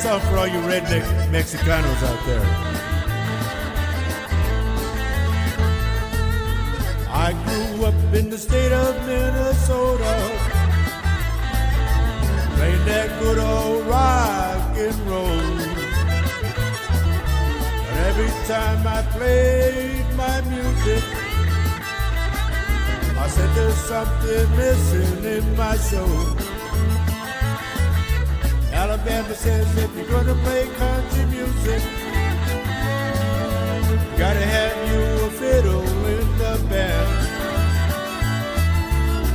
song for all you redneck Mexicanos out there. I grew up in the state of Minnesota, playing that good old rock and roll. But every time I played my music, I said there's something missing in my soul. Alabama says if you're gonna play country music, you gotta have you a fiddle in the band.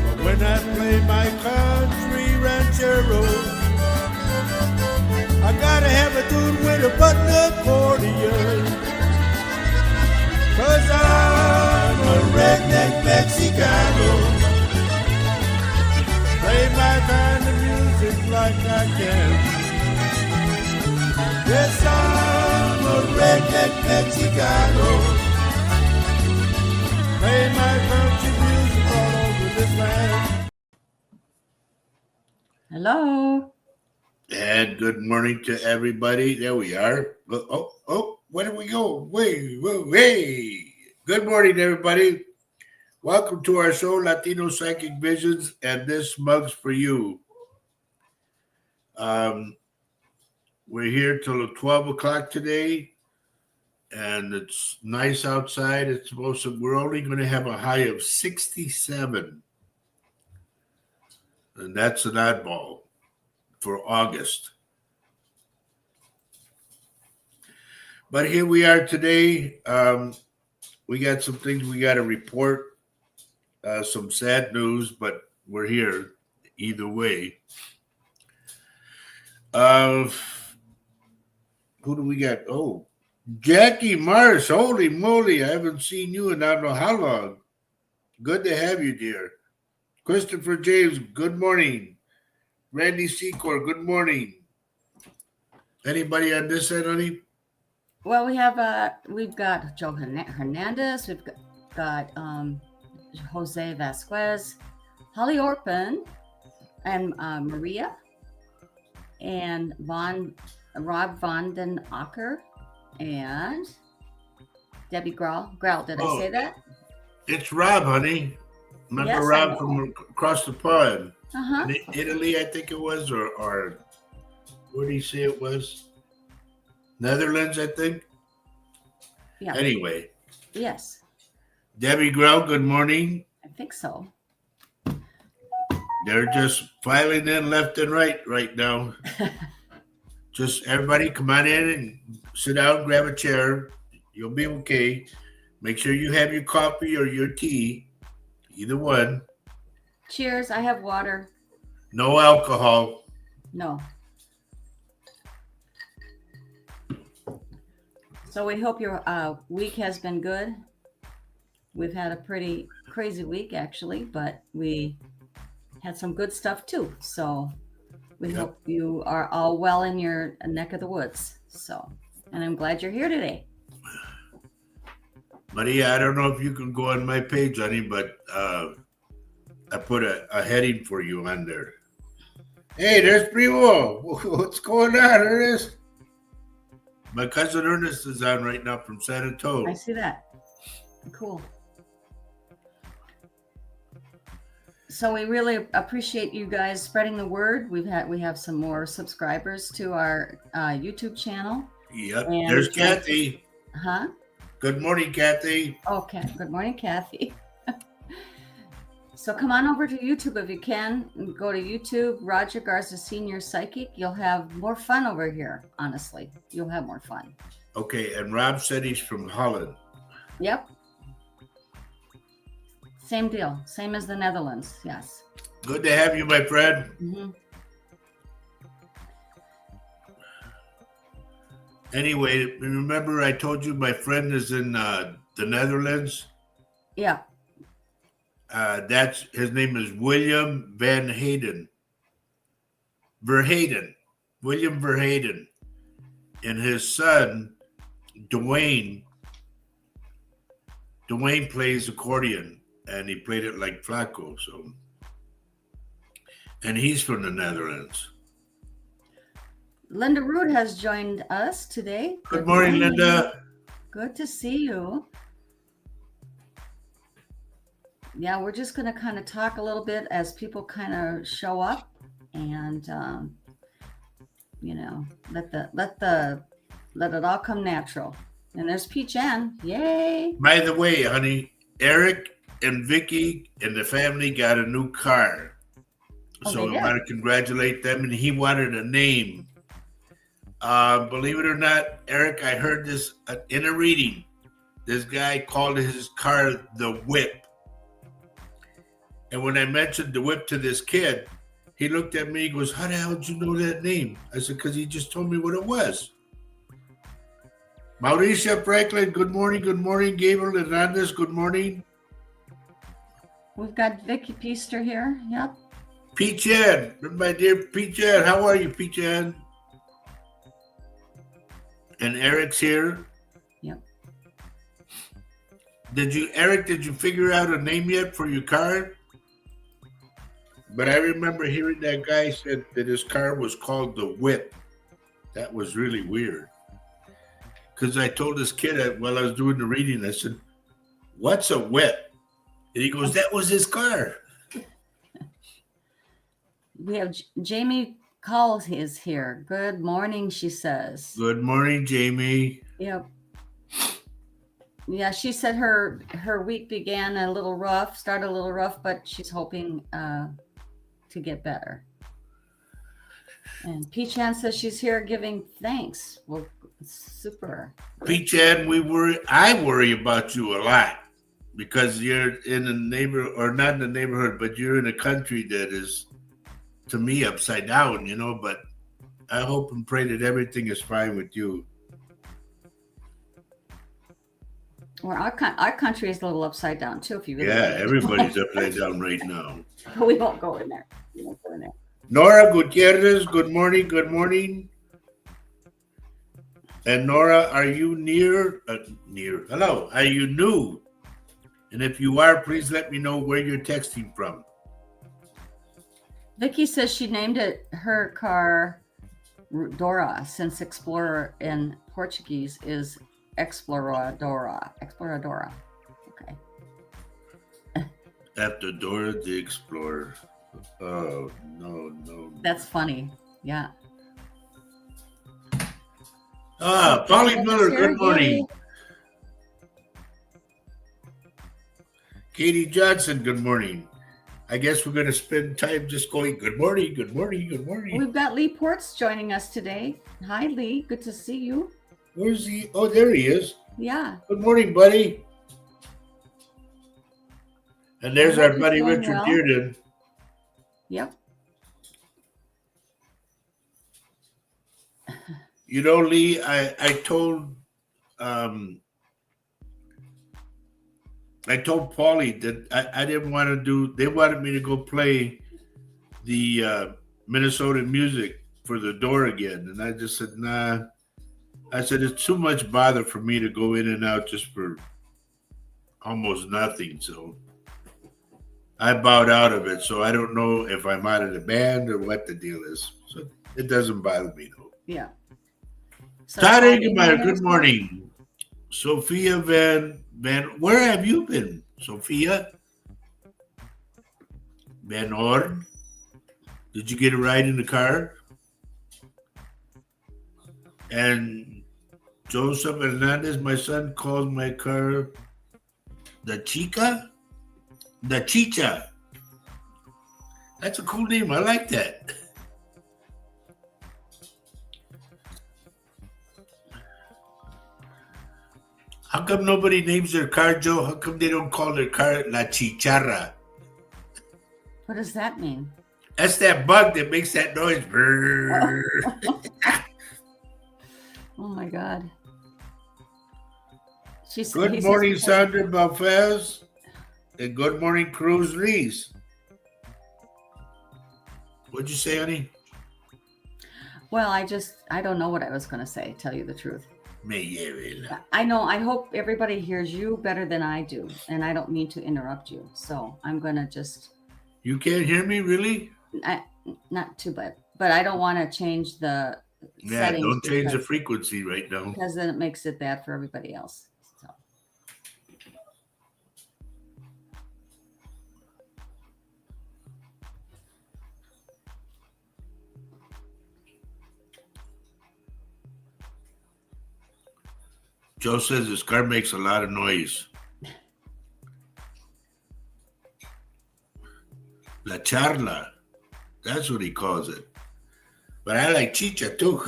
But when I play my country ranchero, I gotta have a dude with a button accordion. 'Cause I'm a redneck Mexicano. Play my kind of music like I can. Yes, I'm a redneck Mexicano. Play my country music all over this land. Hello. And good morning to everybody. There we are. Oh, where did we go? Hey. Good morning, everybody. Welcome to our show, Latino Psychic Visions, and this mug's for you. We're here till 12 o'clock today, and it's nice outside. It's supposed to, we're only going to have a high of 67, and that's an oddball for August. But here we are today. We got some things we got to report. Some sad news, but we're here either way. Who do we got? Oh, Jackie Mars. Holy moly, I haven't seen you in I don't know how long. Good to have you, dear. Christopher James, good morning. Randy Secor, good morning. Anybody on this side, honey? Well, we've got Joe Hernandez. We've got Jose Vasquez, Holly Orpin, and Maria, and Rob Vanden Acker, and Debbie Grau. Did I say that? It's Rob, honey. Remember Yes, Rob from across the pond? Uh-huh. In Italy, I think it was, or where did he say it was? Netherlands, I think. Yeah. Anyway. Yes. Debbie Grau, good morning. I think so. They're just filing in left and right now. Just everybody come on in and sit down, grab a chair. You'll be okay. Make sure you have your coffee or your tea, either one. Cheers. I have water. No alcohol. No. So we hope your week has been good. We've had a pretty crazy week, actually, but we had some good stuff too. So we hope you are all well in your neck of the woods. So, and I'm glad you're here today. Maria, I don't know if you can go on my page, honey, but I put a heading for you on there. Hey, there's Primo. What's going on, Ernest? My cousin Ernest is on right now from San Antonio. I see that. Cool. So we really appreciate you guys spreading the word. We have some more subscribers to our YouTube channel. Yep. And there's Kathy. Huh? Good morning, Kathy. Okay. Good morning, Kathy. So come on over to YouTube if you can. Go to YouTube, Roger Garza Senior Psychic. You'll have more fun over here. Honestly, you'll have more fun. Okay, and Rob said he's from Holland. Yep. Same deal. Same as the Netherlands. Yes. Good to have you, my friend. Mm-hmm. Anyway, remember I told you my friend is in the Netherlands? Yeah. His name is William Van Hayden. William Verheyden. And his son, Dwayne plays accordion, and he played it like Flacco. So, and he's from the Netherlands. Linda Root has joined us today. Good morning, Linda. Good to see you. Yeah, we're just going to kind of talk a little bit as people kind of show up, and let it all come natural. And there's Peach Ann. Yay! By the way, honey, Eric and Vicky and the family got a new car. So I want to congratulate them. And he wanted a name. Believe it or not, Eric, I heard this in a reading. This guy called his car the Whip. And when I mentioned the Whip to this kid, he looked at me and goes, how the hell did you know that name? I said, because he just told me what it was. Mauricia Franklin, good morning. Good morning. Gabriel Hernandez, good morning. We've got Vicky Peaster here. Yep. Peach Ann, my dear Peach Ann, how are you, Peach Ann? And Eric's here. Yep. Eric, did you figure out a name yet for your car? But I remember hearing that guy said that his car was called the Whip. That was really weird. Because I told this kid while I was doing the reading, I said, what's a whip? And he goes, that was his car. We have Jamie Calls is here. Good morning, she says. Good morning, Jamie. Yep. Yeah, she said her week started a little rough, but she's hoping to get better. And Peach Ann says she's here giving thanks. Well, super. Peach Ann, I worry about you a lot because you're in a neighborhood, or not in the neighborhood, but you're in a country that is, to me, upside down, but I hope and pray that everything is fine with you. Well, our country is a little upside down too, if you really everybody's upside down right now. We won't go in there. Nora Gutierrez, good morning. Good morning. And Nora, are you near? Hello, are you new? And if you are, please let me know where you're texting from. Vicky says she named her car Dora, since Explorer in Portuguese is Exploradora. Okay. After Dora the Explorer. Oh, no. That's funny. Yeah. Polly Miller, good morning. Katie Johnson, good morning. I guess we're going to spend time just going, good morning, good morning, good morning. We've got Lee Ports joining us today. Hi, Lee. Good to see you. Where's he? Oh, there he is. Yeah. Good morning, buddy. And there's our buddy Richard Dearden. Yep. Lee, I told Paulie that I didn't want to do, they wanted me to go play the Minnesota music for the door again. And I just said, nah. I said, it's too much bother for me to go in and out just for almost nothing. So I bowed out of it. So I don't know if I'm out of the band or what the deal is. So it doesn't bother me though. Yeah. So Todd Engelmeyer, good morning. Sophia Van, where have you been, Sophia? Van Orden? Did you get a ride in the car? And Joseph Hernandez, my son, calls my car the Chica? The Chicha. That's a cool name. I like that. How come nobody names their car, Joe? How come they don't call their car La Chicharra? What does that mean? That's that bug that makes that noise. Oh my God. Good morning, Sandra Balfez. And good morning, Cruz Reese. What'd you say, honey? Well, I don't know what I was going to say, tell you the truth. I know. I hope everybody hears you better than I do. And I don't mean to interrupt you. So I'm going to just... You can't hear me, really? Not too bad. But I don't want to change the Yeah, settings don't change the because, frequency right now. because then it makes it bad for everybody else. So. Joe says his car makes a lot of noise. La charla. That's what he calls it. But I like chicha too.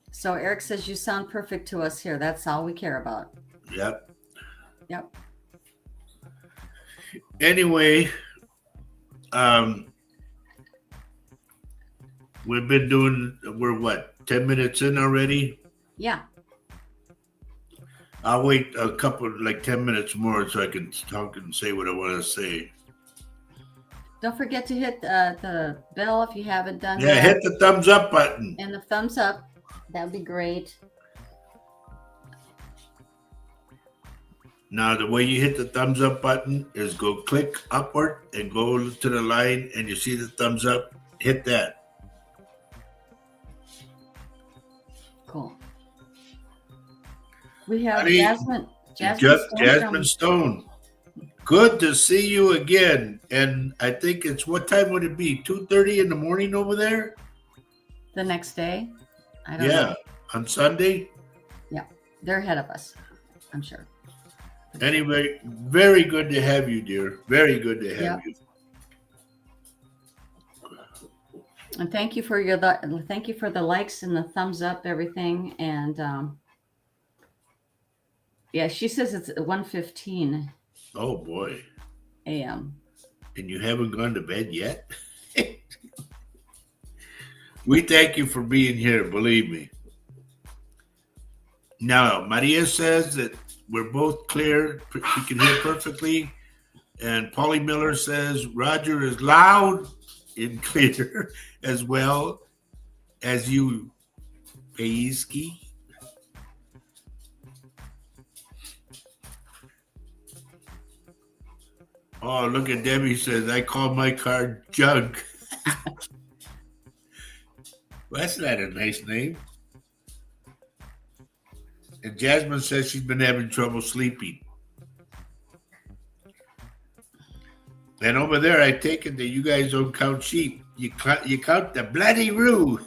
So Eric says you sound perfect to us here. That's all we care about. Yep. Yep. Anyway, we've been doing, we're what, 10 minutes in already? Yeah. I'll wait a couple, like 10 minutes more so I can talk and say what I want to say. Don't forget to hit the bell if you haven't done Yeah, that. hit the thumbs up button. And the thumbs up. That would be great. Now, the way you hit the thumbs up button is go click upward and go to the line and you see the thumbs up. Hit that. Cool. We have Honey, Jasmine Jasmine Stone. Good to see you again. And I think it's, what time would it be? 2:30 in the morning over there? The next day. I don't know. On Sunday. Yeah. They're ahead of us, I'm sure. Anyway, very good to have you, dear. Very good to have you. And thank you for the likes and the thumbs up, everything. And yeah, she says it's 1:15 Oh boy. a.m. And you haven't gone to bed yet? We thank you for being here, believe me. Now, Maria says that we're both clear. She can hear perfectly. And Polly Miller says Roger is loud and clear as well as you, Paiski. Oh, look at Debbie says, I call my car Junk. Well, that's not a nice name. And Jasmine says she's been having trouble sleeping. And over there, I take it that you guys don't count sheep. You count the bloody roo.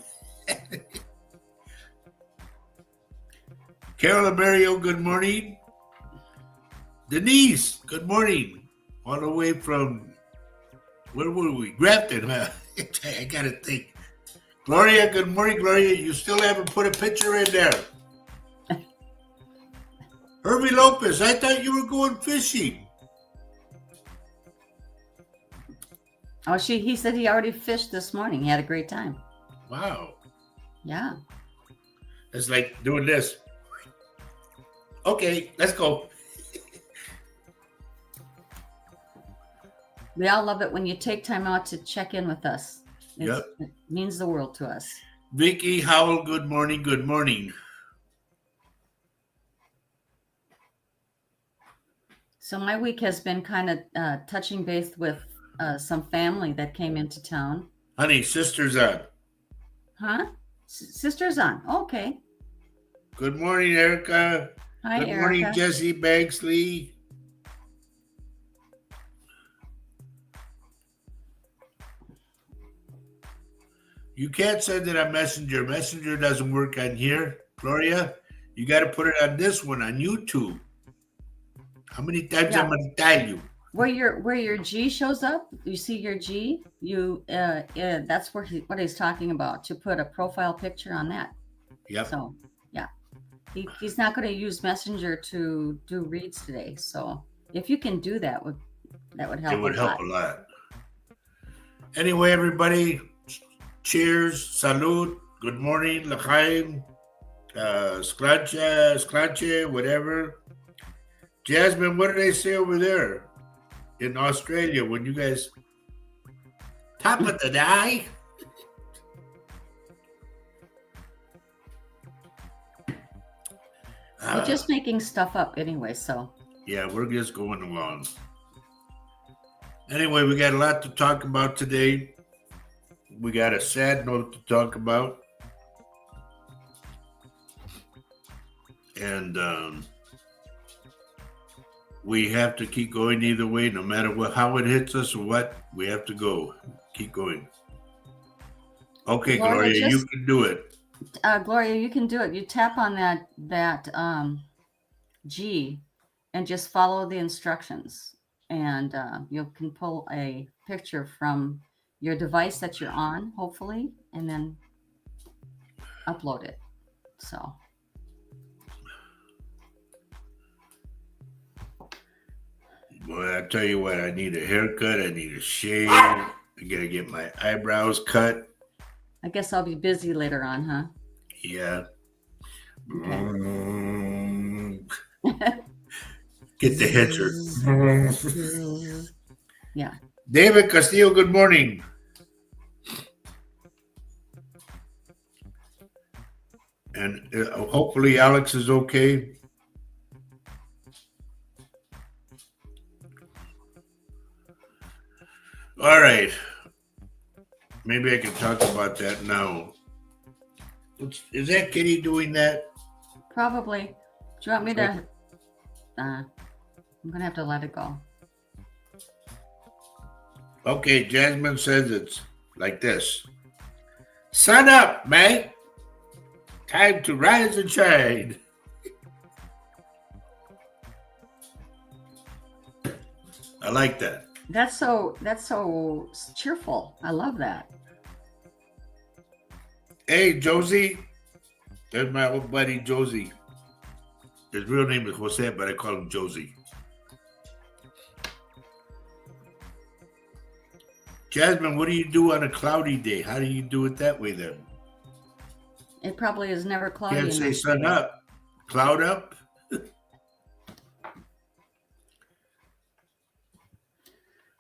Carol and Mario, good morning. Denise, good morning. All the way from, where were we? Grafton, huh? I got to think. Gloria, good morning, Gloria. You still haven't put a picture in there. Herbie Lopez, I thought you were going fishing. Oh, he said he already fished this morning. He had a great time. Wow. Yeah. It's like doing this. Okay, let's go. We all love it when you take time out to check in with us. It means the world to us. Vicky Howell, good morning. Good morning. So my week has been kind of touching base with some family that came into town. Honey, sister's on. Huh? Sister's on. Okay. Good morning, Erica. Hi, Good Erica. morning, Jesse Banksley. You can't send it on Messenger. Messenger doesn't work on here. Gloria, you got to put it on this one, on YouTube. How many times I'm going to tell you? Where your G shows up, you see your G, that's what he's talking about, to put a profile picture on that. Yep. So, yeah. He's not going to use Messenger to do reads today. So, if you can do that, that would help. It would help a lot. Anyway, everybody, cheers, salud, good morning, l'chaim, sklanche, whatever. Jasmine, what did they say over there in Australia when you guys top of the day? We're just making stuff up anyway, so. Yeah, we're just going along. Anyway, we got a lot to talk about today. We got a sad note to talk about. And we have to keep going either way, no matter how it hits us or what. We have to go. Keep going. Okay, Gloria, you can do it. Gloria, you can do it. You tap on that G and just follow the instructions. And you can pull a picture from your device that you're on, hopefully, and then upload it. So. Boy, I tell you what, I need a haircut. I need a shave. I gotta get my eyebrows cut. I guess I'll be busy later on, huh? Yeah. Okay. Get the hitcher. Yeah. David Castillo, good morning. And hopefully Alex is okay. All right. Maybe I can talk about that now. Is that Kitty doing that? Probably. Do you want me to? I'm going to have to let it go. Okay, Jasmine says it's like this. Sun up, mate. Time to rise and shine. I like that. That's so cheerful. I love that. Hey, Josie. There's my old buddy, Josie. His real name is Jose, but I call him Josie. Jasmine, what do you do on a cloudy day? How do you do it that way then? It probably is never cloudy. Can't say sun up. Cloud up?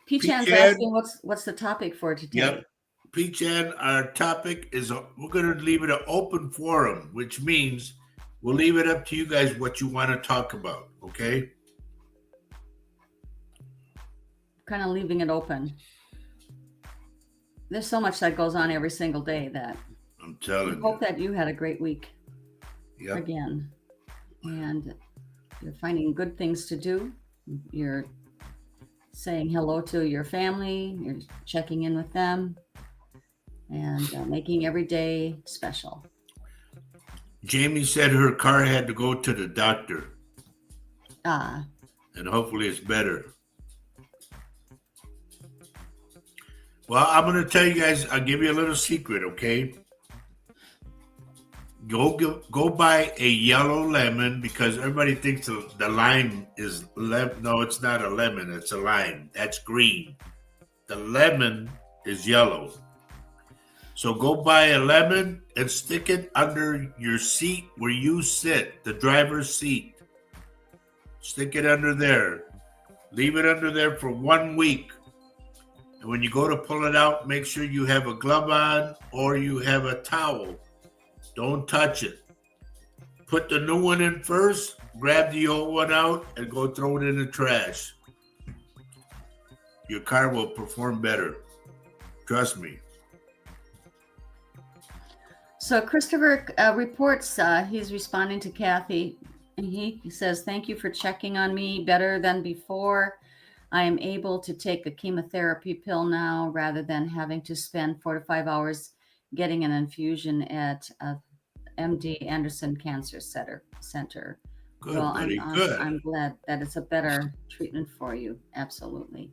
Peachan's asking what's the topic for today? Yep. Peachan, our topic is we're going to leave it an open forum, which means we'll leave it up to you guys what you want to talk about, okay? Kind of leaving it open. There's so much that goes on every single day that I'm telling you. Hope that you had a great week. Yep. Again. And you're finding good things to do. You're saying hello to your family. You're checking in with them. And making every day special. Jamie said her car had to go to the doctor. And hopefully it's better. Well, I'm going to tell you guys, I'll give you a little secret, okay? Go buy a yellow lemon because everybody thinks the lime is lemon. No, it's not a lemon. It's a lime. That's green. The lemon is yellow. So go buy a lemon and stick it under your seat where you sit, the driver's seat. Stick it under there. Leave it under there for 1 week. And when you go to pull it out, make sure you have a glove on or you have a towel. Don't touch it. Put the new one in first, grab the old one out, and go throw it in the trash. Your car will perform better. Trust me. So Christopher reports he's responding to Kathy. And he says, thank you for checking on me better than before. I am able to take a chemotherapy pill now rather than having to spend 4 to 5 hours getting an infusion at MD Anderson Cancer Center. Good, well, buddy, good. I'm glad that it's a better treatment for you. Absolutely.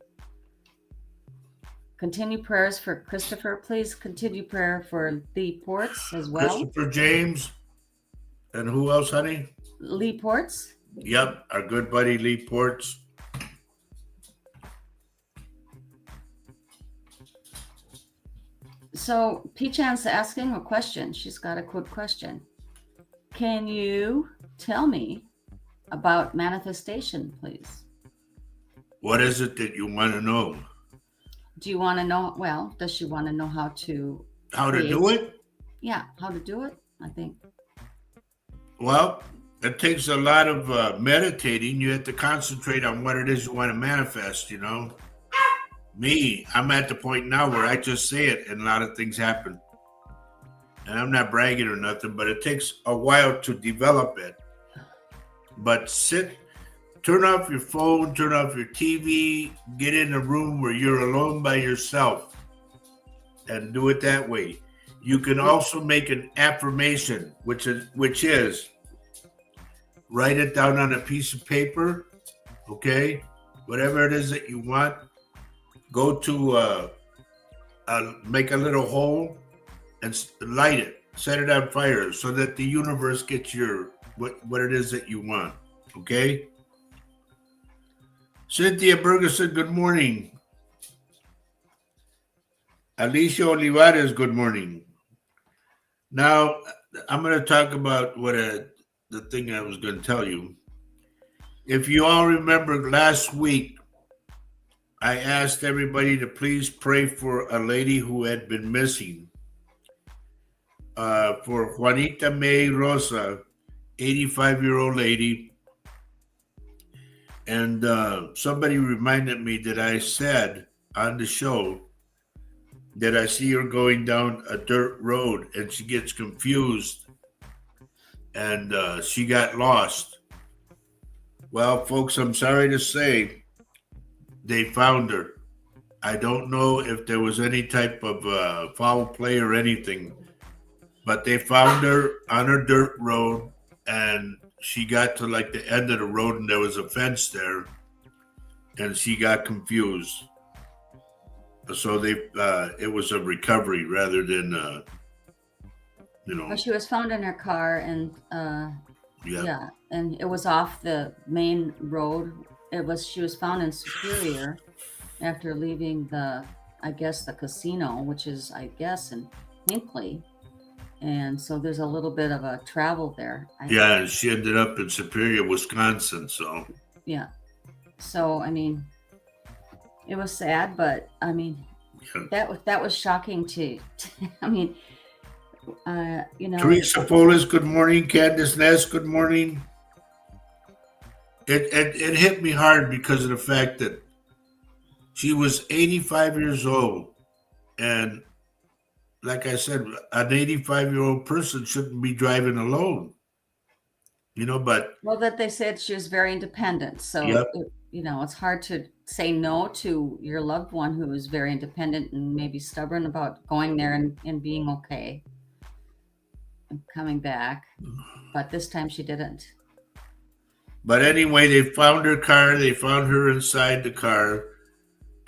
Continue prayers for Christopher. Please continue prayer for Lee Ports as well. Christopher James. And who else, honey? Lee Ports. Yep, our good buddy Lee Ports. So Peachan's asking a question. She's got a quick question. Can you tell me about manifestation, please? What is it that you want to know? Do you want to know? Well, does she want to know how to do it? Yeah, how to do it, I think. Well, it takes a lot of meditating. You have to concentrate on what it is you want to manifest, you know. Me, I'm at the point now where I just say it and a lot of things happen. And I'm not bragging or nothing, but it takes a while to develop it. But turn off your phone, turn off your TV, get in a room where you're alone by yourself and do it that way. You can also make an affirmation, which is write it down on a piece of paper, okay? Whatever it is that you want, go to make a little hole and light it, set it on fire so that the universe gets your what it is that you want, okay? Cynthia Bergeson, good morning. Alicia Olivares, good morning. Now, I'm going to talk about the thing I was going to tell you. If you all remember last week, I asked everybody to please pray for a lady who had been missing. For Juanita May Rosa, 85-year-old lady. And somebody reminded me that I said on the show that I see her going down a dirt road and she gets confused and she got lost. Well, folks, I'm sorry to say they found her. I don't know if there was any type of foul play or anything, but they found her on a dirt road and she got to like the end of the road and there was a fence there and she got confused. So it was a recovery rather than, Well, she was found in her car, and yeah. and it was off the main road. She was found in Superior after leaving the casino, which is in Hinckley, and so there's a little bit of a travel there. And she ended up in Superior, Wisconsin. So yeah, so I mean, it was sad, but I mean, that was shocking to I mean, Teresa Polis, good morning. Candace Ness, good morning. It hit me hard because of the fact that she was 85 years old, and like I said, an 85-year-old person shouldn't be driving alone. But that they said she was very independent, so Yep. It's hard to say no to your loved one who is very independent and maybe stubborn about going there and being okay and coming back, but this time she didn't. But anyway, they found her car. They found her inside the car,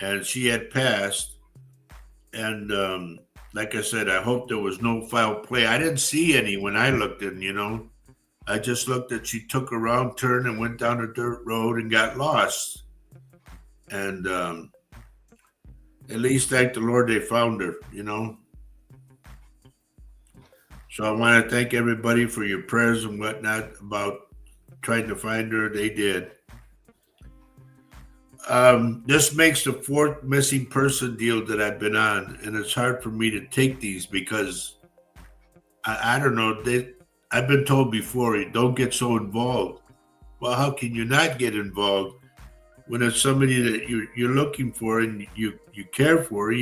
and she had passed. And like I said, I hope there was no foul play. I didn't see any when I looked in. I just looked that she took a wrong turn and went down a dirt road and got lost. And at least thank the Lord they found her. So I want to thank everybody for your prayers and whatnot about trying to find her. They did. This makes the fourth missing person deal that I've been on, and it's hard for me to take these because I don't know. I've been told before, don't get so involved. Well, how can you not get involved when it's somebody that you're looking for and you care for,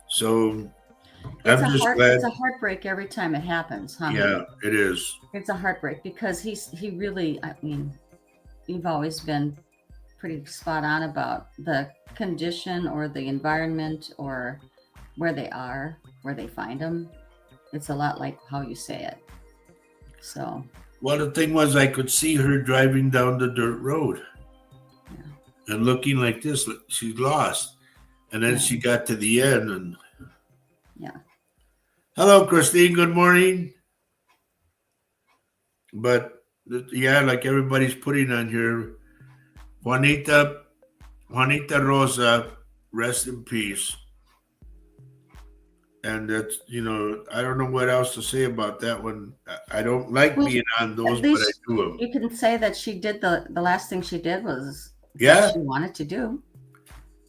So I'm just glad. It's a heartbreak every time it happens, huh? Yeah, it is. It's a heartbreak because he really, I mean, you've always been pretty spot on about the condition or the environment or where they are, where they find them. It's a lot like how you say it. So. Well, the thing was, I could see her driving down the dirt road and looking like this. She's lost. And then she got to the end and. Yeah. Hello, Christine. Good morning. But like everybody's putting on here, Juanita Rosa, rest in peace. And that's, I don't know what else to say about that one. I don't like being on those, but I do them. You can say that she did the last thing she did was what she wanted to do.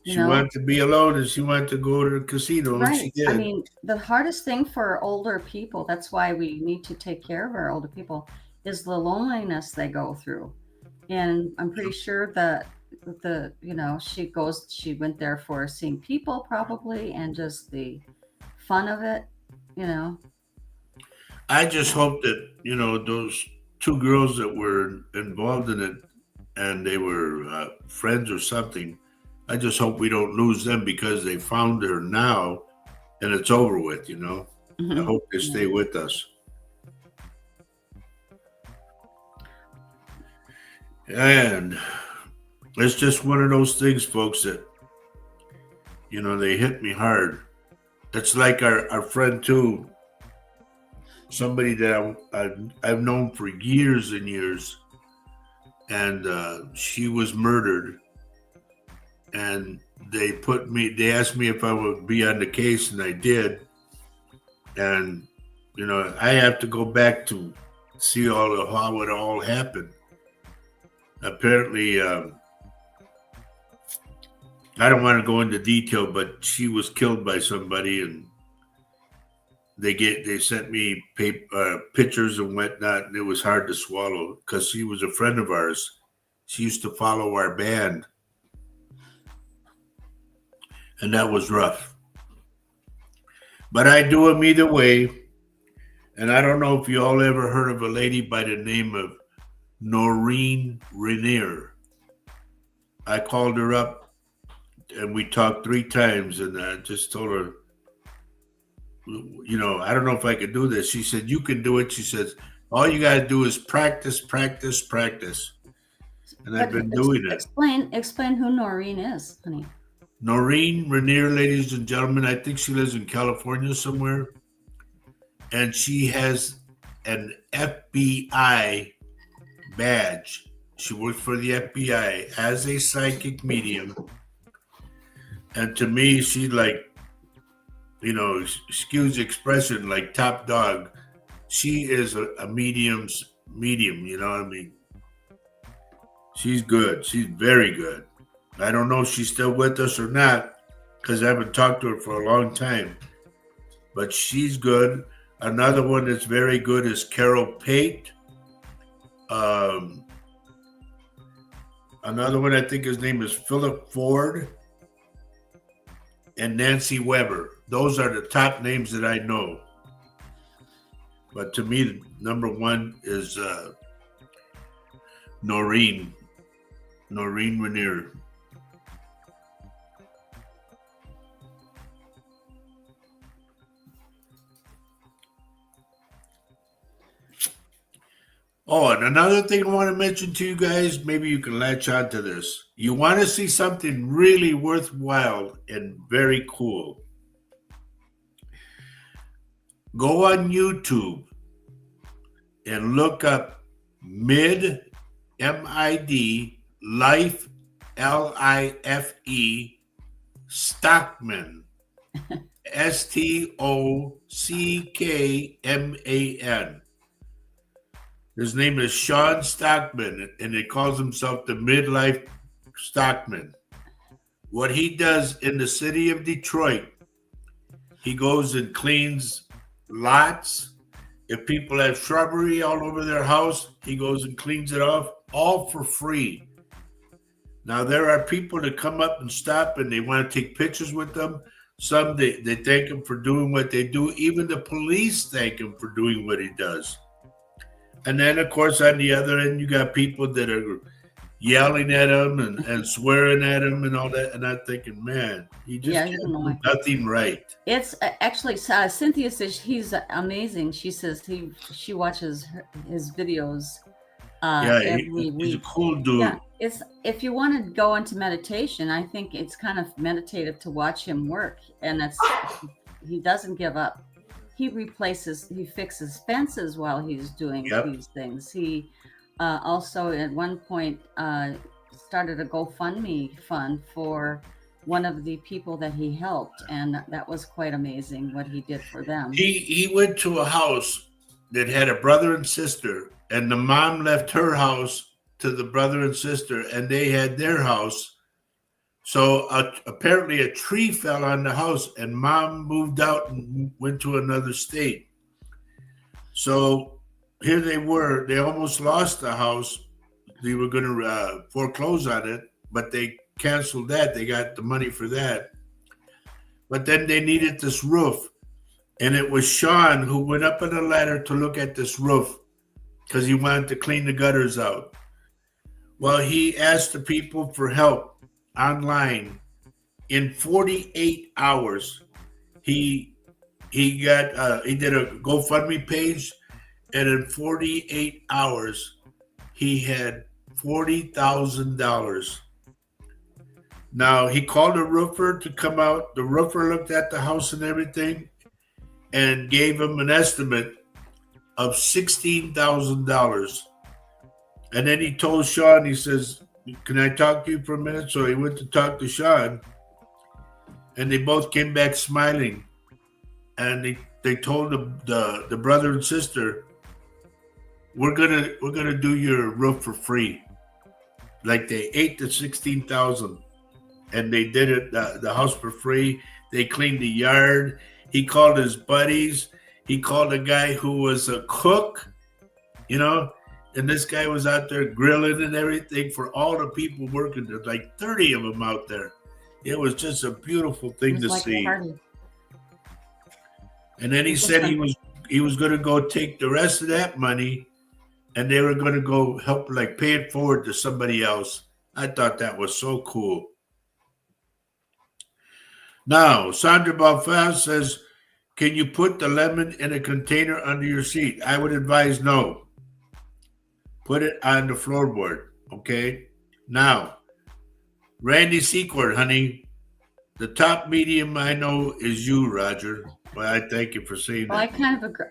She wanted to be alone and she wanted to go to the casino. Right. And she did. I mean, the hardest thing for older people, that's why we need to take care of our older people, is the loneliness they go through. And I'm pretty sure that she went there for seeing people probably, and just the fun of it, you know. I just hope that those two girls that were involved in it, and they were friends or something. I just hope we don't lose them because they found her now, and it's over with. I Mhm. hope they Yeah. stay with us. And it's just one of those things, folks, that they hit me hard. It's like our friend too, somebody that I've known for years and years, and she was murdered. And they asked me if I would be on the case, and I did. And I have to go back to see how it all happened. Apparently, I don't want to go into detail, but she was killed by somebody, and they sent me pictures and whatnot, and it was hard to swallow because she was a friend of ours. She used to follow our band, and that was rough. But I do them either way. And I don't know if you all ever heard of a lady by the name of Noreen Rainier. I called her up and we talked 3 times, and I just told her, I don't know if I could do this. She said, "You can do it." She says, "All you got to do is practice, practice, practice." And I've But been doing it. explain who Noreen is, honey. Noreen Rainier, ladies and gentlemen, I think she lives in California somewhere. And she has an FBI badge. She works for the FBI as a psychic medium. And to me, she excuse the expression, like top dog. She is a medium's medium, you know what I mean? She's good. She's very good. I don't know if she's still with us or not because I haven't talked to her for a long time. But she's good. Another one that's very good is Carol Pate. Another one, I think his name is Philip Ford, and Nancy Weber. Those are the top names that I know. But to me, number one is Noreen Rainier. Oh, and another thing I want to mention to you guys, maybe you can latch on to this. You want to see something really worthwhile and very cool. Go on YouTube and look up MID, Life, LIFE, Stockman, STOCKMAN. His name is Sean Stockman, and he calls himself the Midlife Stockman. What he does in the city of Detroit, he goes and cleans lots. If people have shrubbery all over their house, he goes and cleans it off, all for free. Now, there are people that come up and stop, and they want to take pictures with them. Some, they thank him for doing what they do. Even the police thank him for doing what he does. And then, of course, on the other end, you got people that are yelling at him and swearing at him and all that. And I'm thinking, man, he just can't do nothing right. It's actually Cynthia says he's amazing. She says she watches his videos. He's a cool dude. Yeah, it's if you want to go into meditation, I think it's kind of meditative to watch him work, and he doesn't give up. He fixes fences while he's doing these things. He also at one point started a GoFundMe fund for one of the people that he helped, and that was quite amazing what he did for them. He went to a house that had a brother and sister, and the mom left her house to the brother and sister, and they had their house. So apparently a tree fell on the house, and mom moved out and went to another state. So here they were. They almost lost the house. They were going to foreclose on it. but they canceled that. They got the money for that. But then they needed this roof. And it was Sean who went up on a ladder to look at this roof because he wanted to clean the gutters out. Well, he asked the people for help online. In 48 hours, he did a GoFundMe page, and in 48 hours, he had $40,000. Now he called a roofer to come out. The roofer looked at the house and everything, and gave him an estimate of $16,000. And then he told Sean, he says, "Can I talk to you for a minute?" So he went to talk to Sean, and they both came back smiling. And they told the brother and sister, we're gonna do your roof for free. Like they ate the 16,000, and they did it the house for free. They cleaned the yard. He called his buddies. He called a guy who was a cook, and this guy was out there grilling and everything for all the people working. There's like 30 of them out there. It was just a beautiful thing to see. And then he said he was going to go take the rest of that money, and they were going to go help, like pay it forward to somebody else. I thought that was so cool. Now, Sandra Balfaz says, "Can you put the lemon in a container under your seat?" I would advise no. Put it on the floorboard, okay? Now, Randy Secord, honey, the top medium I know is you, Roger. Well, I thank you for saying Well, that. I kind of agree.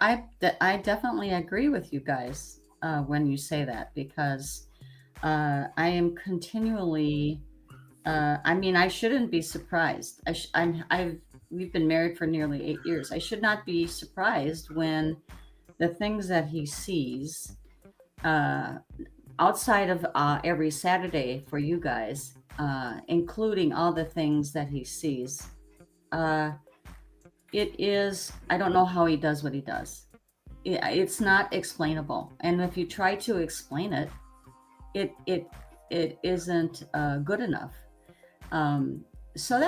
I definitely agree with you guys when you say that, because I am continually. I shouldn't be surprised. We've been married for nearly 8 years. I should not be surprised when the things that he sees outside of every Saturday for you guys, including all the things that he sees. I don't know how he does what he does. It's not explainable. And if you try to explain it, it isn't good enough. So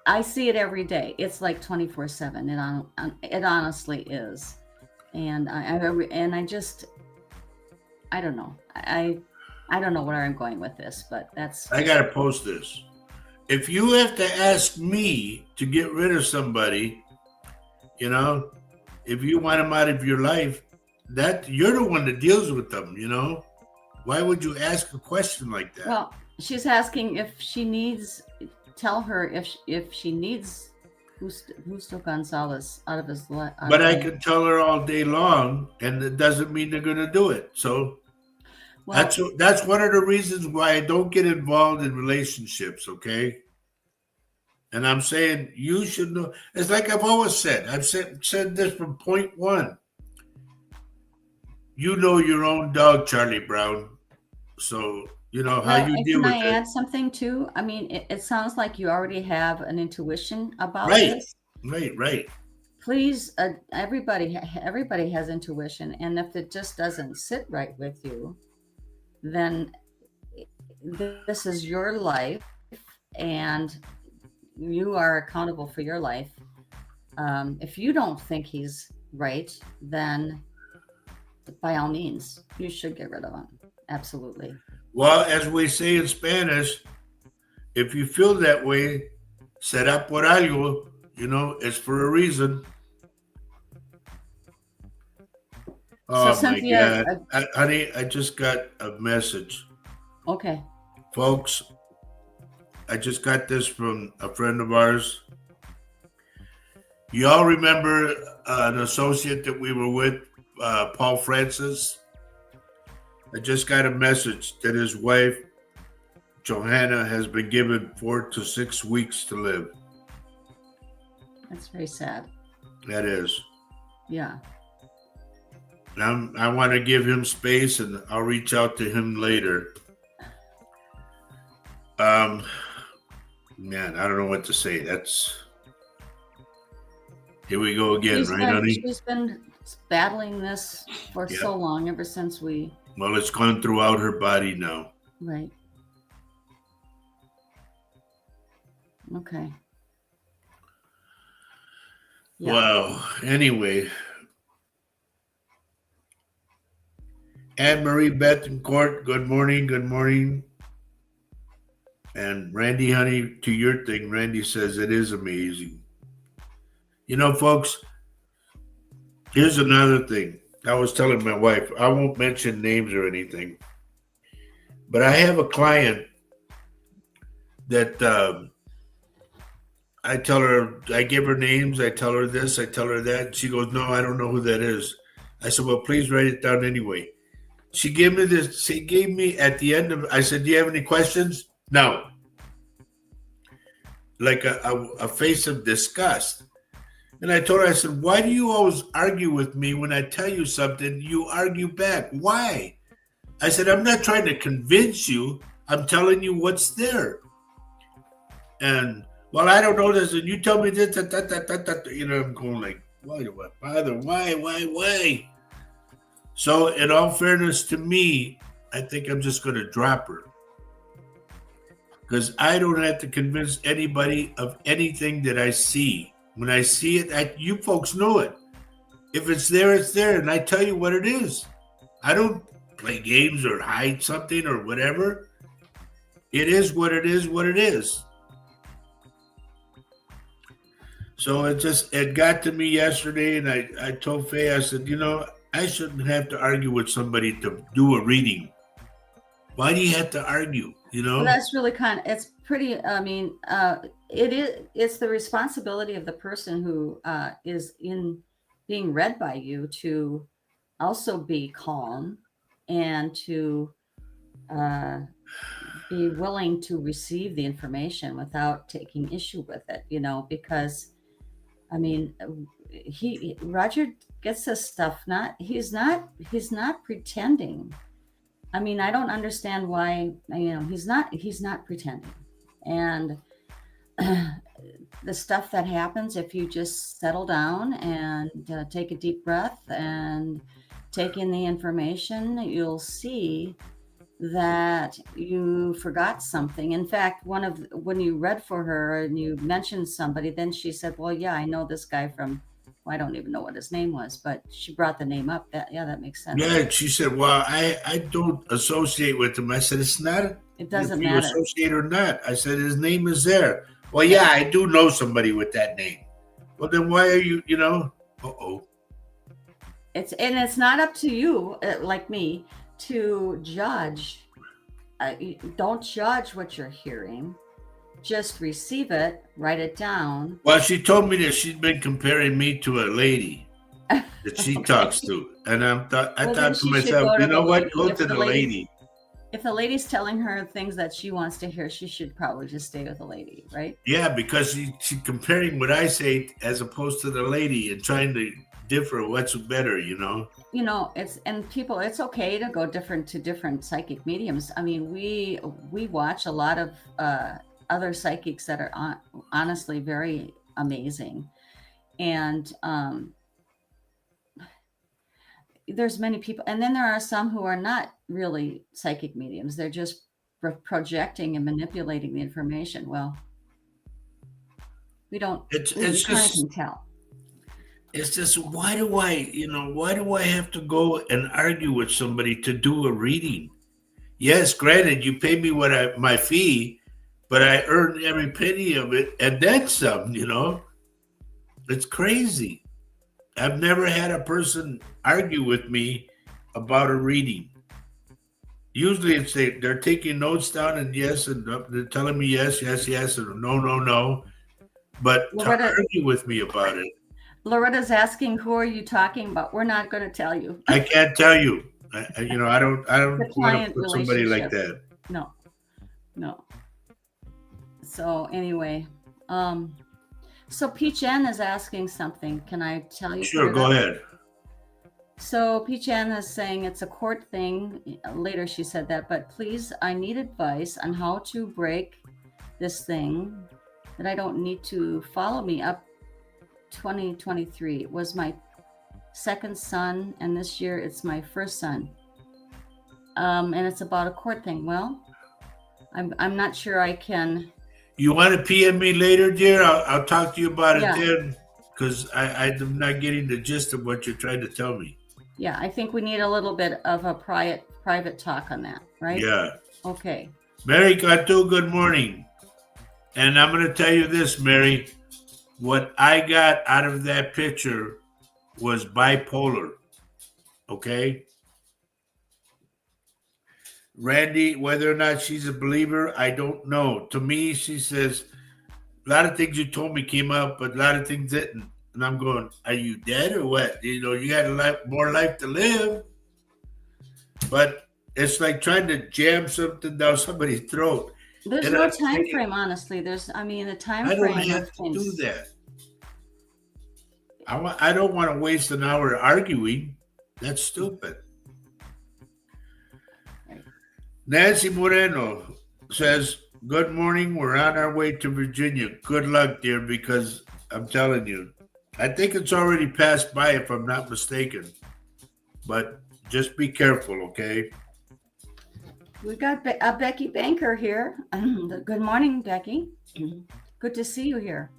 I see it every day. It's like 24/7. It honestly is. And I don't know. I don't know where I'm going with this, but I got to post this. If you have to ask me to get rid of somebody, if you want them out of your life, that you're the one that deals with them, Why would you ask a question like that? Well, she's asking if she needs, tell her if she needs Justo Gonzalez out of his life. But I could tell her all day long, and it doesn't mean they're going to do it. So that's one of the reasons why I don't get involved in relationships, okay? And I'm saying you should know. It's like I've always said. I've said this from point one. You know your own dog, Charlie Brown. So you know how you deal with it. Can I add something too? I mean, it sounds like you already have an intuition about Right. this. Right. Please, everybody has intuition, and if it just doesn't sit right with you, then this is your life, and you are accountable for your life. If you don't think he's right, then by all means, you should get rid of him. Absolutely. Well, as we say in Spanish, if you feel that way, será por algo, it's for a reason. Oh, so Cynthia, my God. Honey, I just got a message. Okay. Folks, I just got this from a friend of ours. You all remember an associate that we were with, Paul Francis? I just got a message that his wife, Johanna, has been given 4 to 6 weeks to live. That's very sad. That is. Yeah. I want to give him space, and I'll reach out to him later. Man, I don't know what to say. Here we go again, honey? She's been battling this for so long, ever since we... Well, it's gone throughout her body now. Right. Okay. Yeah. Well, anyway, Anne Marie Betancourt, good morning, good morning. And Randy, honey, to your thing, Randy says it is amazing. You know, folks, here's another thing. I was telling my wife, I won't mention names or anything, but I have a client that I tell her, I give her names, I tell her this, I tell her that. And she goes, no, I don't know who that is. I said, well, please write it down anyway. She gave me this, she gave me at the end of, I said, do you have any questions? No. Like a face of disgust. And I told her, I said, why do you always argue with me when I tell you something? You argue back. Why? I said, I'm not trying to convince you. I'm telling you what's there. And, well, I don't know this. And you tell me this, you know, I'm going like, why, Father, why? So, in all fairness to me, I think I'm just going to drop her. Because I don't have to convince anybody of anything that I see. When I see it, you folks know it. If it's there, it's there. And I tell you what it is. I don't play games or hide something or whatever. It is what it is. So it got to me yesterday, and I told Faye, I said, you know, I shouldn't have to argue with somebody to do a reading. Why do you have to argue? You know? Well, that's really it's pretty, I mean, it's the responsibility of the person who is being read by you to also be calm and to be willing to receive the information without taking issue with it, you know, because I mean, Roger gets this stuff, he's not pretending. I mean, I don't understand why, you know, he's not pretending. And the stuff that happens, if you just settle down and take a deep breath and take in the information, you'll see that you forgot something. In fact, when you read for her and you mentioned somebody, then she said, well, yeah, I know this guy from, I don't even know what his name was, but she brought the name up. That makes sense. Yeah, she said, well, I don't associate with him. I said, it's not. It doesn't if you matter. associate or not. I said, his name is there. Well, yeah, I do know somebody with that name. Well, then why are you, you know? It's not up to you, like me, to judge. Don't judge what you're hearing. Just receive it, write it down. Well, she told me that she's been comparing me to a lady that she talks to. And I thought to myself, you know what? Go to the lady. If the lady's telling her things that she wants to hear, she should probably just stay with the lady, right? Yeah, because she's comparing what I say as opposed to the lady and trying to differ what's better, you know? You know, it's okay to go to different psychic mediums. I mean, we watch a lot of other psychics that are honestly very amazing. And there's many people, and then there are some who are not really psychic mediums. They're just projecting and manipulating the information. Well, we kind of can tell. It's just, why do I have to go and argue with somebody to do a reading? Yes, granted, you pay me my fee, but I earn every penny of it and then some, you know? It's crazy. I've never had a person argue with me about a reading. Usually they're taking notes down and yes, and they're telling me yes, and no. But to argue with me about it. Loretta's asking, who are you talking about? We're not going to tell you. I can't tell you. I don't want to put somebody like that. No. So anyway, so Peach Ann is asking something. Can I tell you? Sure, go ahead. So Peach Ann is saying it's a court thing. Later she said that, but please, I need advice on how to break this thing that I don't need to follow me up 2023. It was my second son, and this year it's my first son. And it's about a court thing. Well, I'm not sure I can You want to PM me later, dear? I'll talk to you about Yeah. it then, because I'm not getting the gist of what you're trying to tell me. Yeah, I think we need a little bit of a private talk on that, right? Yeah. Okay. Mary Cantu, good morning. And I'm going to tell you this, Mary. What I got out of that picture was bipolar. Okay? Randy, whether or not she's a believer, I don't know. To me, she says, a lot of things you told me came out, but a lot of things didn't. And I'm going, are you dead or what? You know, you got more life to live. But it's like trying to jam something down somebody's throat. There's no time frame, honestly. The time frame. I don't have to do that. I don't want to waste an hour arguing. That's stupid. Nancy Moreno says, good morning. We're on our way to Virginia. Good luck, dear, because I'm telling you, I think it's already passed by if I'm not mistaken. But just be careful, okay? We got Becky Banker here. Good morning, Becky. Good to see you here.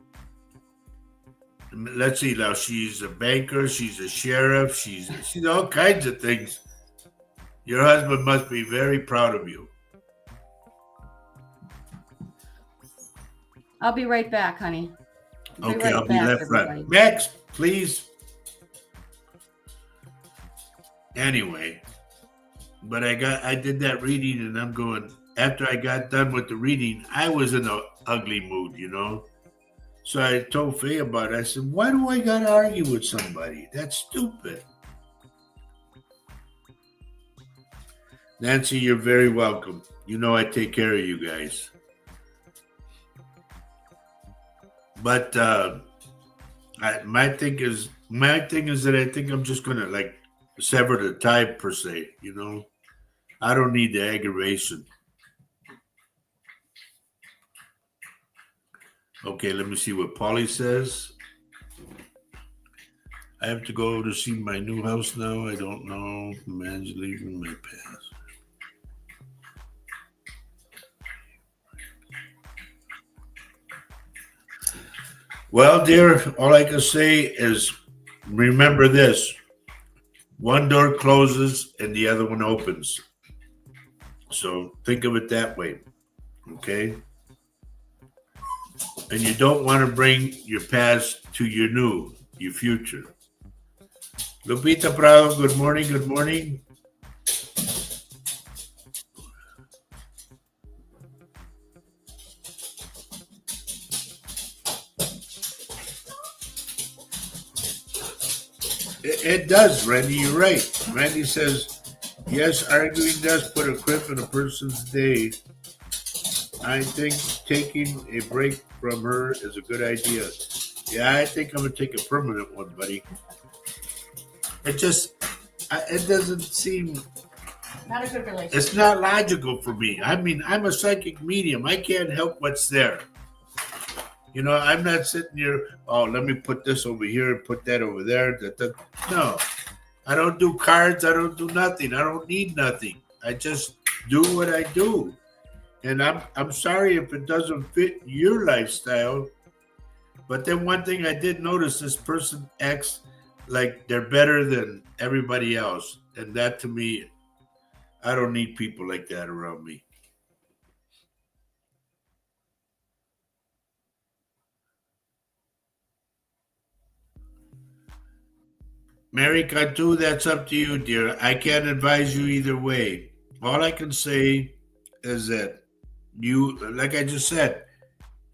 Let's see now. She's a banker. She's a sheriff. She's all kinds of things. Your husband must be very proud of you. I'll be right back, honey. I'll be left front. Max, please. Anyway, but I did that reading, and I'm going. After I got done with the reading, I was in an ugly mood, you know. So I told Faye about it. I said, why do I got to argue with somebody? That's stupid. Nancy, you're very welcome. You know I take care of you guys. But my thing is that I think I'm just gonna like sever the tie per se. You know, I don't need the aggravation. Okay, let me see what Polly says. I have to go to see my new house now. I don't know. Man's leaving my past. Well, dear, all I can say is remember this. One door closes and the other one opens. So think of it that way. Okay? And you don't want to bring your past to your future. Lupita Prado, good morning, good morning. It does, Randy, you're right. Randy says, yes, arguing does put a crimp in a person's day. I think taking a break from her is a good idea. Yeah, I think I'm going to take a permanent one, buddy. It doesn't seem... Not a good relationship. It's not logical for me. I mean, I'm a psychic medium. I can't help what's there. You know, I'm not sitting here, oh, let me put this over here and put that over there. No, I don't do cards. I don't do nothing. I don't need nothing. I just do what I do. And I'm sorry if it doesn't fit your lifestyle. But then one thing I did notice, this person acts like they're better than everybody else. And that to me, I don't need people like that around me. Mary Cantu, that's up to you, dear. I can't advise you either way. All I can say is that you, like I just said,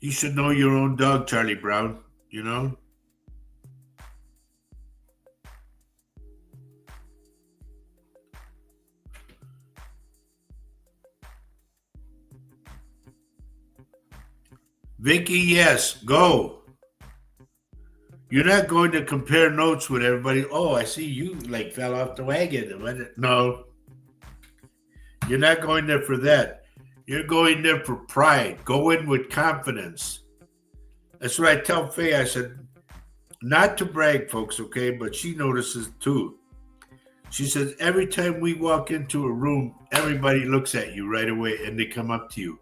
you should know your own dog, Charlie Brown, you know? Vicky, yes, go. You're not going to compare notes with everybody. Oh, I see you like fell off the wagon. No, you're not going there for that. You're going there for pride. Go in with confidence. That's what I tell Faye. I said, not to brag, folks, okay? But she notices too. She says, every time we walk into a room, everybody looks at you right away and they come up to you.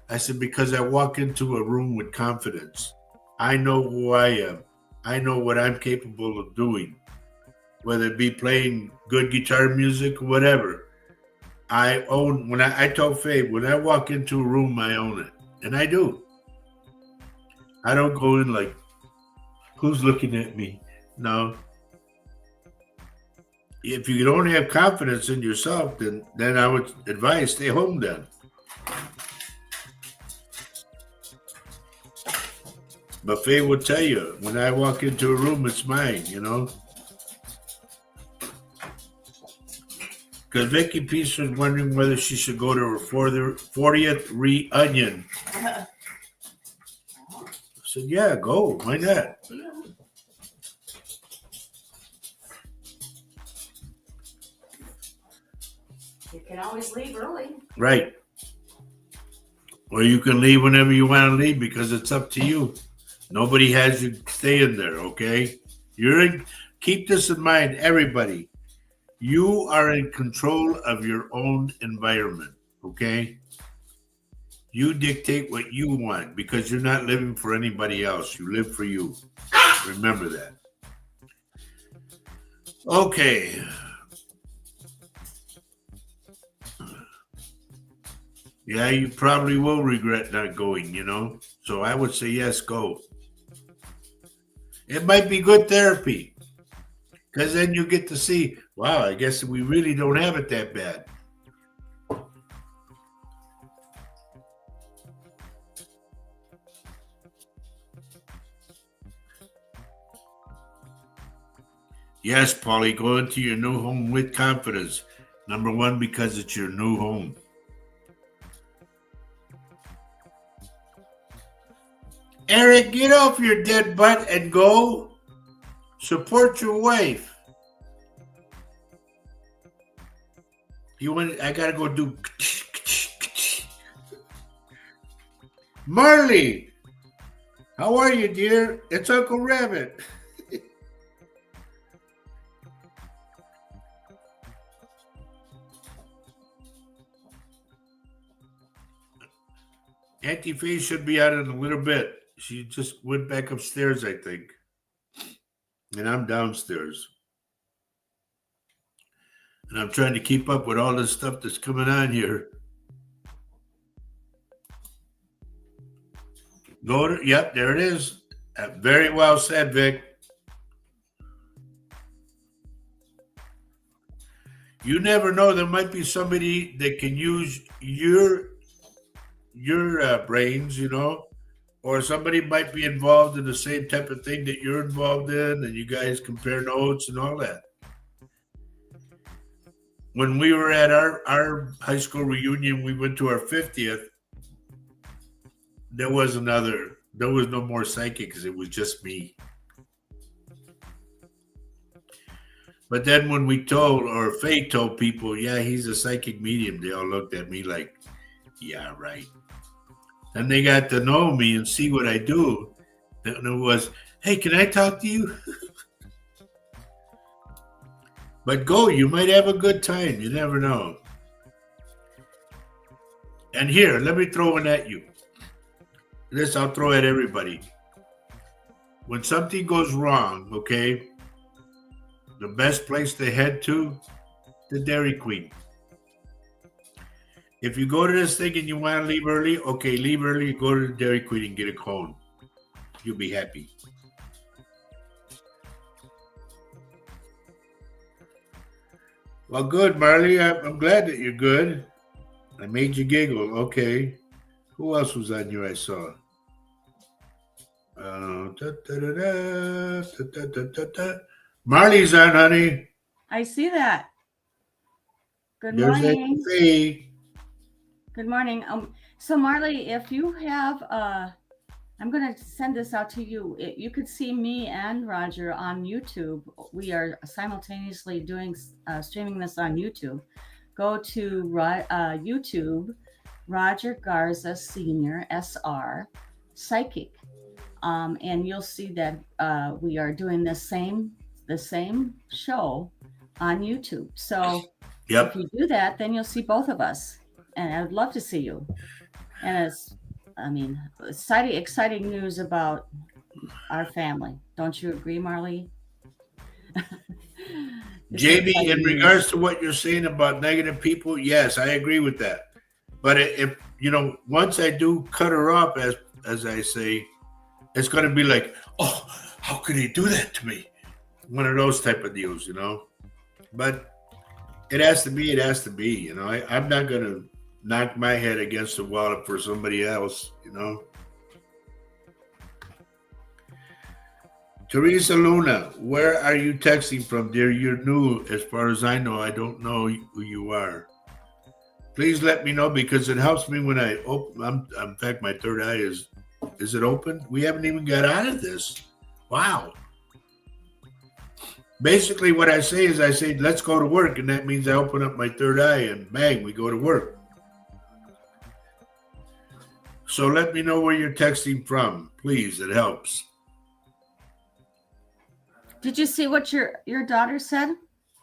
I said, because I walk into a room with confidence. I know who I am. I know what I'm capable of doing, whether it be playing good guitar music or whatever. I own, I told Faye, when I walk into a room, I own it. And I do. I don't go in like, who's looking at me? No. If you don't have confidence in yourself, then I would advise stay home then. But Faye will tell you, when I walk into a room, it's mine, you know? Because Vicky Peace was wondering whether she should go to her 40th reunion. I said, yeah, go. Why not? You can always leave early. Right. Or you can leave whenever you want to leave because it's up to you. Nobody has you staying there, okay? Keep this in mind, everybody. You are in control of your own environment, okay? You dictate what you want because you're not living for anybody else. You live for you. Remember that. Okay. Yeah, you probably will regret not going, you know? So I would say, yes, go. It might be good therapy because then you get to see, wow, I guess we really don't have it that bad. Yes, Polly, go into your new home with confidence. Number one, because it's your new home. Eric, get off your dead butt and go. Support your wife. I gotta go do. Marley, how are you, dear? It's Uncle Rabbit. Auntie Faye should be out in a little bit. She just went back upstairs, I think. And I'm downstairs. And I'm trying to keep up with all this stuff that's coming on here. Yep, there it is. Very well said, Vic. You never know. There might be somebody that can use your brains, you know, or somebody might be involved in the same type of thing that you're involved in, and you guys compare notes and all that. When we were at our high school reunion, we went to our 50th. There was no more psychics. It was just me. But then when we Faye told people, yeah, he's a psychic medium, they all looked at me like, yeah, right. Then they got to know me and see what I do. And it was, hey, can I talk to you? But go, you might have a good time. You never know. And here, let me throw one at you. This I'll throw at everybody. When something goes wrong, okay, the best place to head to, the Dairy Queen. If you go to this thing and you want to leave early, okay, leave early, go to the Dairy Queen and get a cone. You'll be happy. Well, good, Marley. I'm glad that you're good. I made you giggle. Okay. Who else was on here I saw? Marley's on, honey. I see that. Good There's morning. Faye. Good morning. So Marley, if you have, I'm going to send this out to you. You could see me and Roger on YouTube. We are simultaneously streaming this on YouTube. Go to YouTube, Roger Garza Senior SR Psychic, and you'll see that we are doing the same show on YouTube. So Yep. if you do that, then you'll see both of us. And I'd love to see you. And exciting news about our family. Don't you agree, Marley? It's Jamie, in exciting regards news. to what you're saying about negative people, yes, I agree with that. But if once I do cut her off, as I say, it's going to be like, oh, how could he do that to me? One of those type of deals. But it has to be. It has to be. I'm not going to knock my head against the wall for somebody else. Teresa Luna, where are you texting from, dear? You're new. As far as I know, I don't know who you are. Please let me know because it helps me when I open. In fact, my third eye is it open? We haven't even got out of this. Wow. Basically, what I say is let's go to work. And that means I open up my third eye and bang, we go to work. So let me know where you're texting from. Please, it helps. Did you see what your daughter said?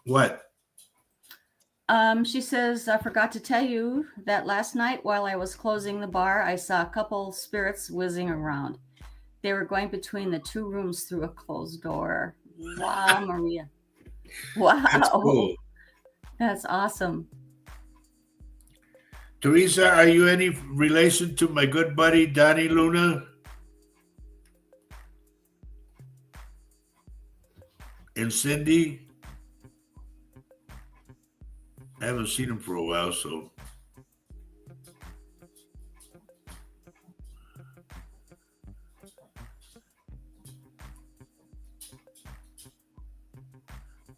What? She says, I forgot to tell you that last night while I was closing the bar, I saw a couple spirits whizzing around. They were going between the two rooms through a closed door. Wow, Maria. Wow. That's cool. That's awesome. Teresa, are you any relation to my good buddy, Donnie Luna? And Cindy? I haven't seen him for a while, so.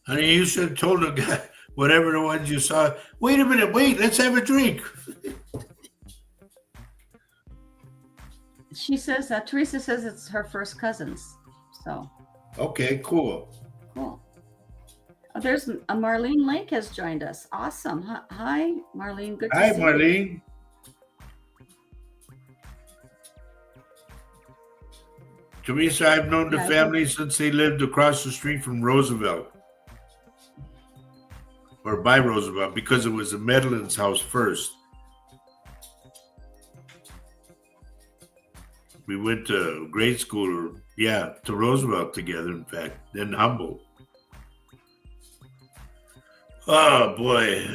Honey, you should have told the guy, whatever the ones you saw, wait a minute, let's have a drink. She says, Teresa says it's her first cousins. So. Okay, cool. Cool. Oh, there's Marlene Lake has joined us. Awesome. Hi, Marlene. Good to see you. Hi, Marlene. Teresa, I've known the family since they lived across the street from Roosevelt. Or by Roosevelt, because it was the Medlin's house first. We went to grade school, to Roosevelt together, in fact, then Humboldt. Oh, boy.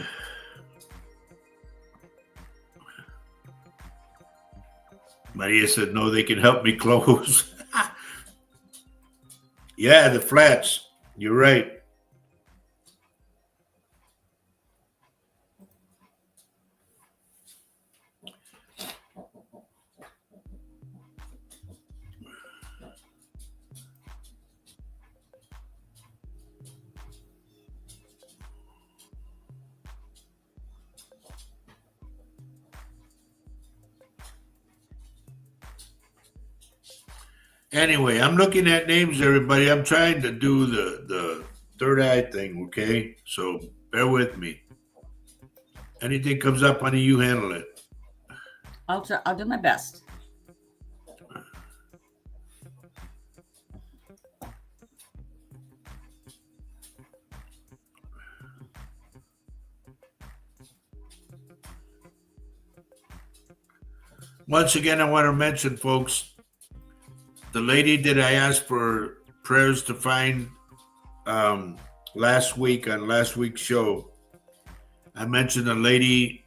Maria said, no, they can help me close. Yeah, the flats. You're right. Anyway, I'm looking at names, everybody. I'm trying to do the third eye thing, okay? So bear with me. Anything comes up, honey, you handle it. I'll do my best. Once again, I want to mention, folks, the lady that I asked for prayers to find last week on last week's show, I mentioned a lady,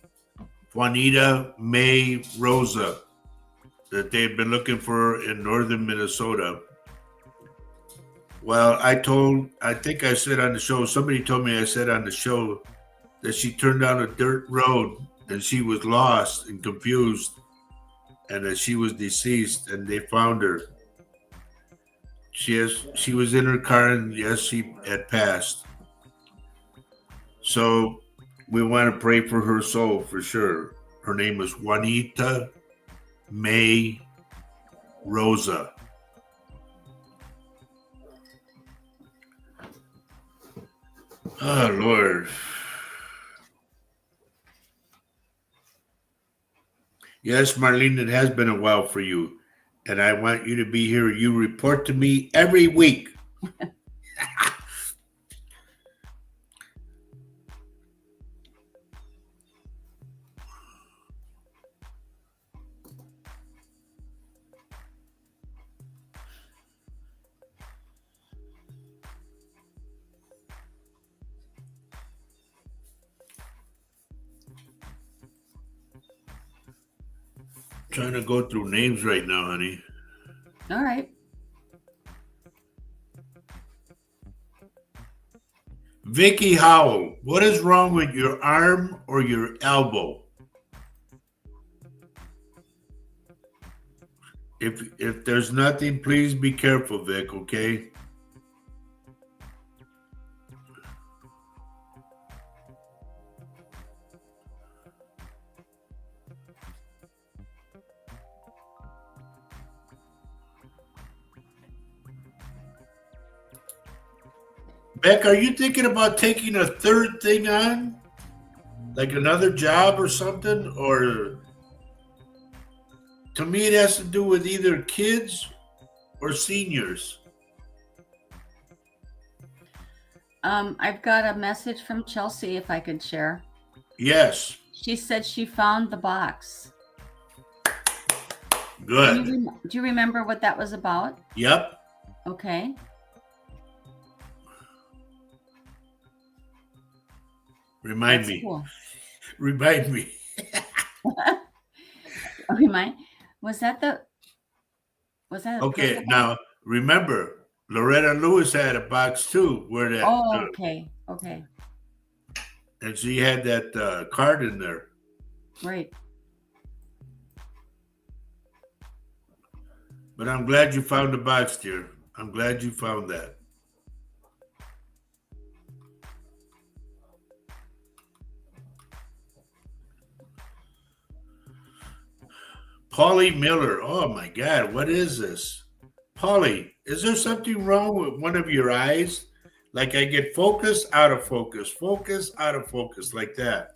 Juanita May Rosa, that they had been looking for in northern Minnesota. Well, I think I said on the show, somebody told me I said on the show that she turned down a dirt road and she was lost and confused and that she was deceased and they found her. She was in her car and yes, she had passed. So we want to pray for her soul for sure. Her name was Juanita May Rosa. Oh, Lord. Yes, Marlene, it has been a while for you. And I want you to be here. You report to me every week. Trying to go through names right now, honey. All right. Vicky Howell, what is wrong with your arm or your elbow? If there's nothing, please be careful, Vic, okay? Beck, are you thinking about taking a third thing on? Like another job or something? Or to me, it has to do with either kids or seniors. I've got a message from Chelsea, if I could share. Yes. She said she found the box. Good. Do you remember what that was about? Yep. Okay. Remind That's me. cool. Remind me. Was that Okay, pistol? now remember, Loretta Lewis had a box too, where that, Oh, okay. Okay. and she had that card in there. Right. But I'm glad you found the box, dear. I'm glad you found that. Polly Miller. Oh my God, what is this? Polly, is there something wrong with one of your eyes? Like I get focus, out of focus, like that.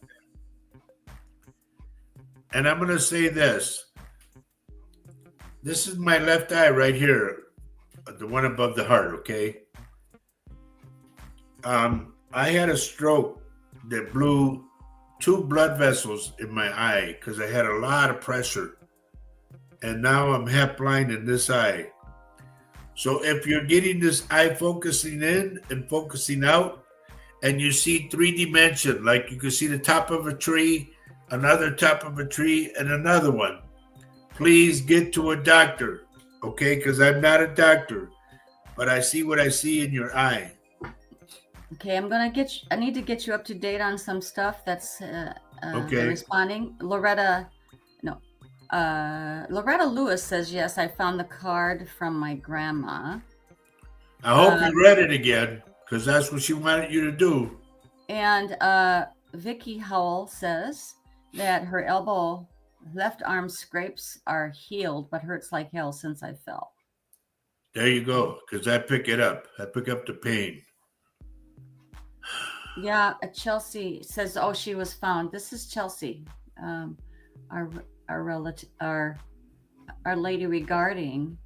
And I'm going to say this. This is my left eye right here, the one above the heart, okay? I had a stroke that blew 2 blood vessels in my eye because I had a lot of pressure. And now I'm half blind in this eye. So if you're getting this eye focusing in and focusing out, and you see 3D, like you can see the top of a tree, another top of a tree, and another one, please get to a doctor, okay? Because I'm not a doctor, but I see what I see in your eye. Okay, I need to get you up to date on some stuff that's Okay. responding. Loretta Lewis says, yes, I found the card from my grandma. I hope you read it again, because that's what she wanted you to do. And Vicky Howell says that her left arm scrapes are healed, but hurts like hell since I fell. There you go, because I pick it up. I pick up the pain. Yeah, Chelsea says, oh, she was found. This is Chelsea, our relative, our lady regarding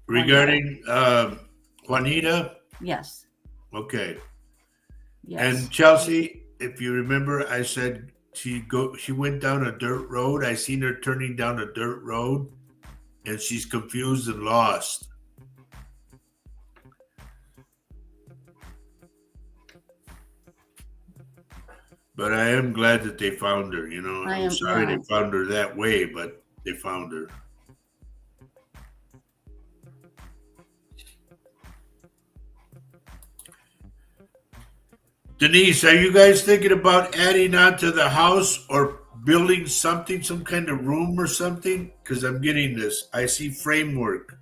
Juanita. Yes. Okay. Yes. And Chelsea, if you remember, I said she went down a dirt road. I seen her turning down a dirt road, and she's confused and lost. But I am glad that they found her. You know, I'm sorry they found her that way, but they found her. Denise, are you guys thinking about adding on to the house or building something, some kind of room or something? Because I'm getting this. I see framework.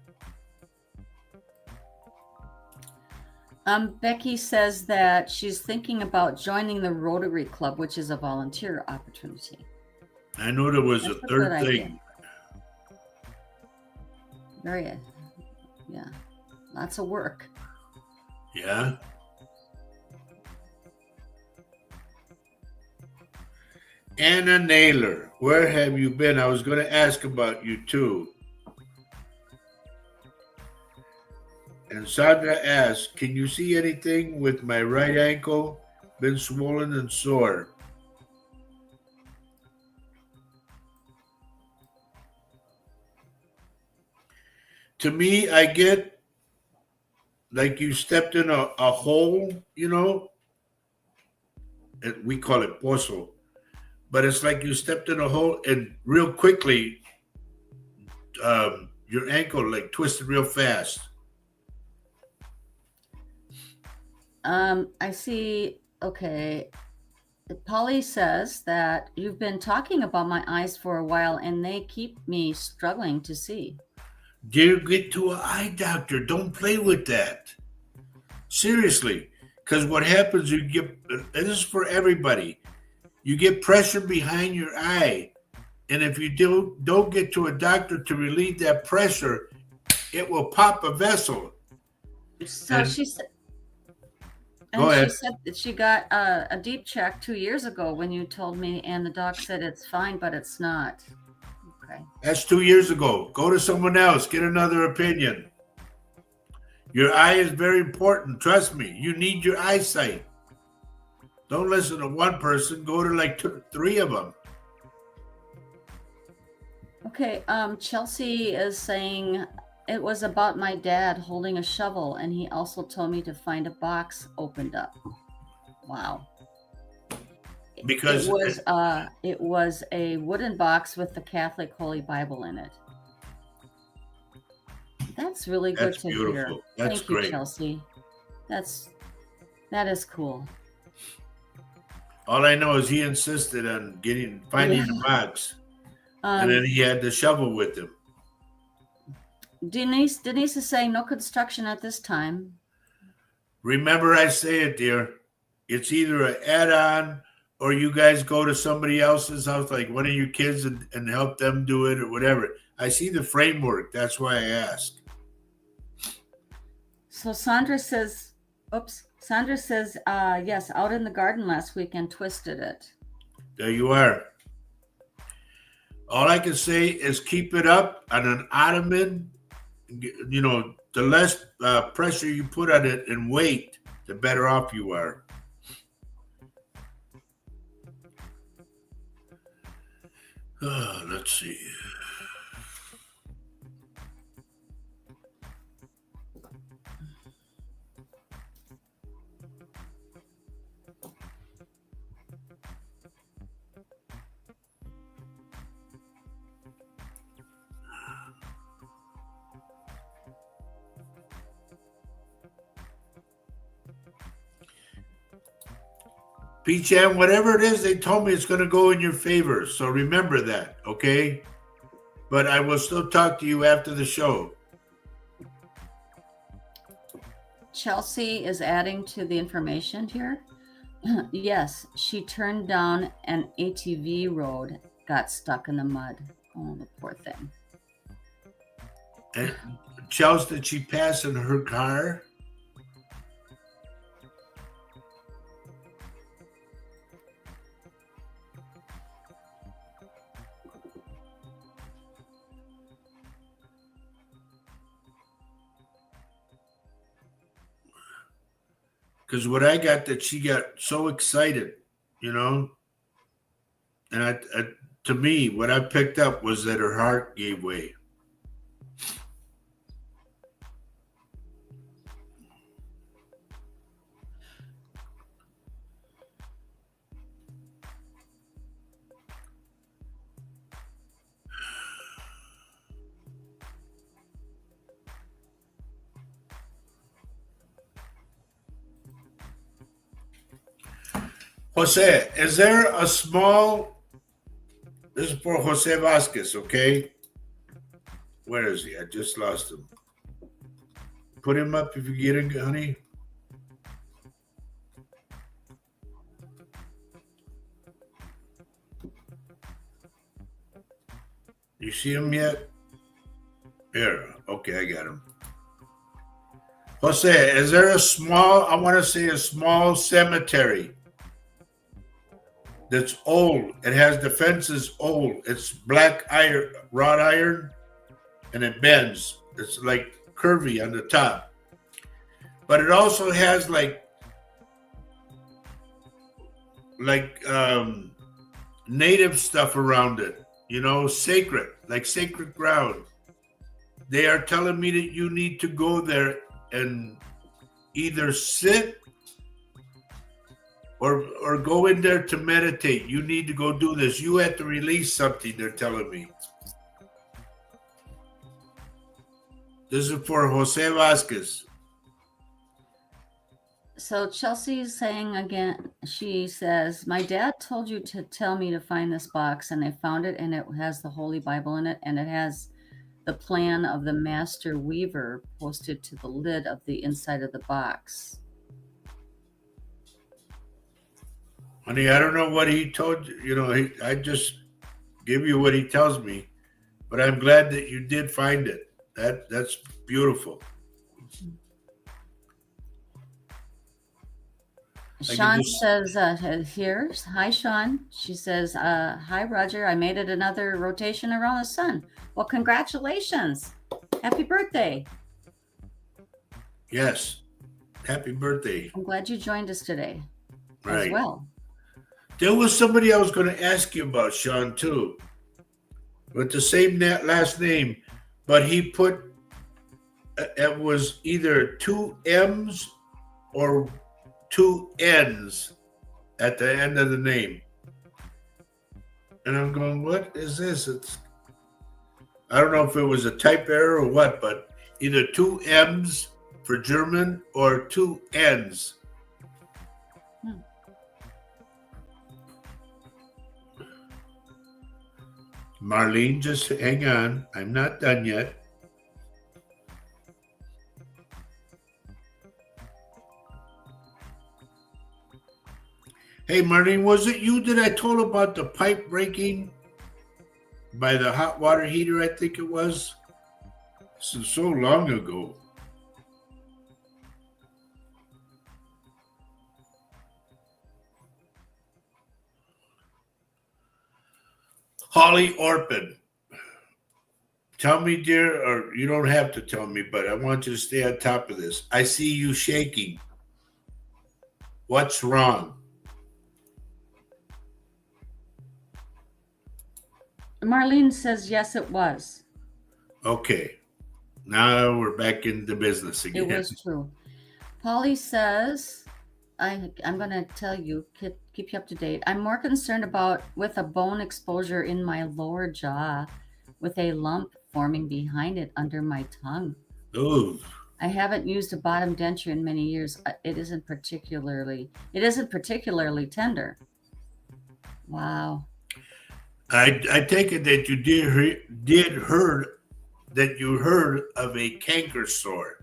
Becky says that she's thinking about joining the Rotary Club, which is a volunteer opportunity. I know there was a third thing. Yeah, lots of work. Yeah. Anna Naylor, where have you been? I was going to ask about you too. And Sandra asked, can you see anything with my right ankle? Been swollen and sore. To me, I get like you stepped in a hole, you know? We call it pozo. But it's like you stepped in a hole and real quickly your ankle like twisted real fast. I see. Okay. Polly says that you've been talking about my eyes for a while and they keep me struggling to see. Dear, get to an eye doctor. Don't play with that. Seriously. Because what happens, you get, and this is for everybody, you get pressure behind your eye. And if you don't get to a doctor to relieve that pressure, it will pop a vessel. So And- she said, Go and she ahead. said that she got a deep check 2 years ago when you told me, and the doc said it's fine, but it's not. Okay. That's 2 years ago. Go to someone else. Get another opinion. Your eye is very important. Trust me. You need your eyesight. Don't listen to one person. Go to like 3 of them. Okay. Chelsea is saying it was about my dad holding a shovel, and he also told me to find a box opened up. Wow. Because it was a wooden box with the Catholic Holy Bible in it. That's really good That's to beautiful. hear. That's Thank great. you, Chelsea. That is cool. all I know is he insisted on finding the box, and then he had the shovel with him. Denise is saying no construction at this time. Remember, I say it, dear. It's either an add-on or you guys go to somebody else's house, like one of your kids, and help them do it or whatever. I see the framework. That's why I ask. So Sandra says, yes, out in the garden last week and twisted it. There you are. All I can say is keep it up on an ottoman. You know, the less pressure you put on it and weight, the better off you are. Let's see. P-Chan, whatever it is, they told me it's going to go in your favor. So remember that, okay? But I will still talk to you after the show. Chelsea is adding to the information here. Yes, she turned down an ATV road, got stuck in the mud. Oh, the poor thing. And Chelsea, did she pass in her car? Because what I got, that she got so excited, you know, and to me, what I picked up was that her heart gave way. Jose, is there a small, this is for Jose Vasquez, okay? Where is he? I just lost him. Put him up if you get it, honey. You see him yet? Here. Okay, I got him. Jose, is there a small, I want to say a small cemetery that's old? It has the fences old. It's black iron, wrought iron, and it bends. It's like curvy on the top. But it also has like native stuff around it, you know, sacred, like sacred ground. They are telling me that you need to go there and either sit or go in there to meditate. You need to go do this. You have to release something, they're telling me. This is for Jose Vasquez. So Chelsea's saying again, she says, my dad told you to tell me to find this box, and I found it, and it has the Holy Bible in it, and it has the plan of the master weaver posted to the lid of the inside of the box. Honey, I don't know what he told you. You know, I just give you what he tells me. But I'm glad that you did find it. That's beautiful. Sean says here, hi Sean. She says, hi Roger, I made it another rotation around the sun. Well, congratulations. Happy birthday. Yes. Happy birthday. I'm glad you joined us today Right. as well. There was somebody I was going to ask you about, Sean, too. With the same last name, but he put, it was either 2 M's or 2 N's at the end of the name. And I'm going, what is this? I don't know if it was a type error or what, but either 2 M's for German or 2 N's. Marlene, just hang on. I'm not done yet. Hey, Marlene, was it you that I told about the pipe breaking by the hot water heater, I think it was? This is so long ago. Holly Orpin. Tell me, dear, or you don't have to tell me, but I want you to stay on top of this. I see you shaking. What's wrong? Marlene says, yes, it was. Okay. Now we're back into business again. It was true. Polly says, I'm going to tell you, keep you up to date. I'm more concerned with a bone exposure in my lower jaw with a lump forming behind it under my tongue. Ooh. I haven't used a bottom denture in many years. It isn't particularly tender. Wow. I take it that you heard of a canker sore.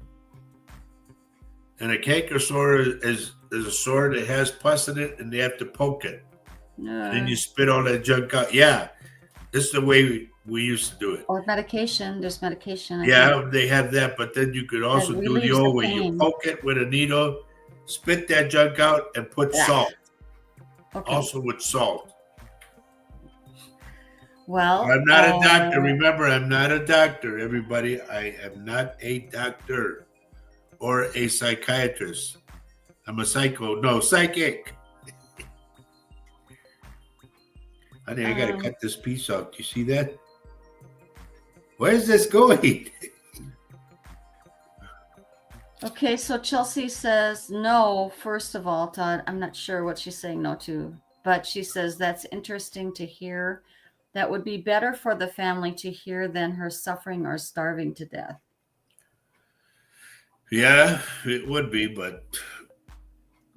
And a canker sore is a sore that has pus in it, and they have to poke it. And then you spit all that junk out. Yeah, this is the way we used to do it. Or medication. There's medication. Yeah, they have that, but then you could also do the old way. You poke it with a needle, spit that junk out, and put salt. Okay. Also with salt. Well, I'm not a doctor. Remember, I'm not a doctor, everybody. I am not a doctor or a psychiatrist. I'm a psychic. Honey, I got to cut this piece off. Do you see that? Where's this going? Okay, so Chelsea says no, first of all, Todd. I'm not sure what she's saying no to, but she says that's interesting to hear. That would be better for the family to hear than her suffering or starving to death. Yeah, it would be, but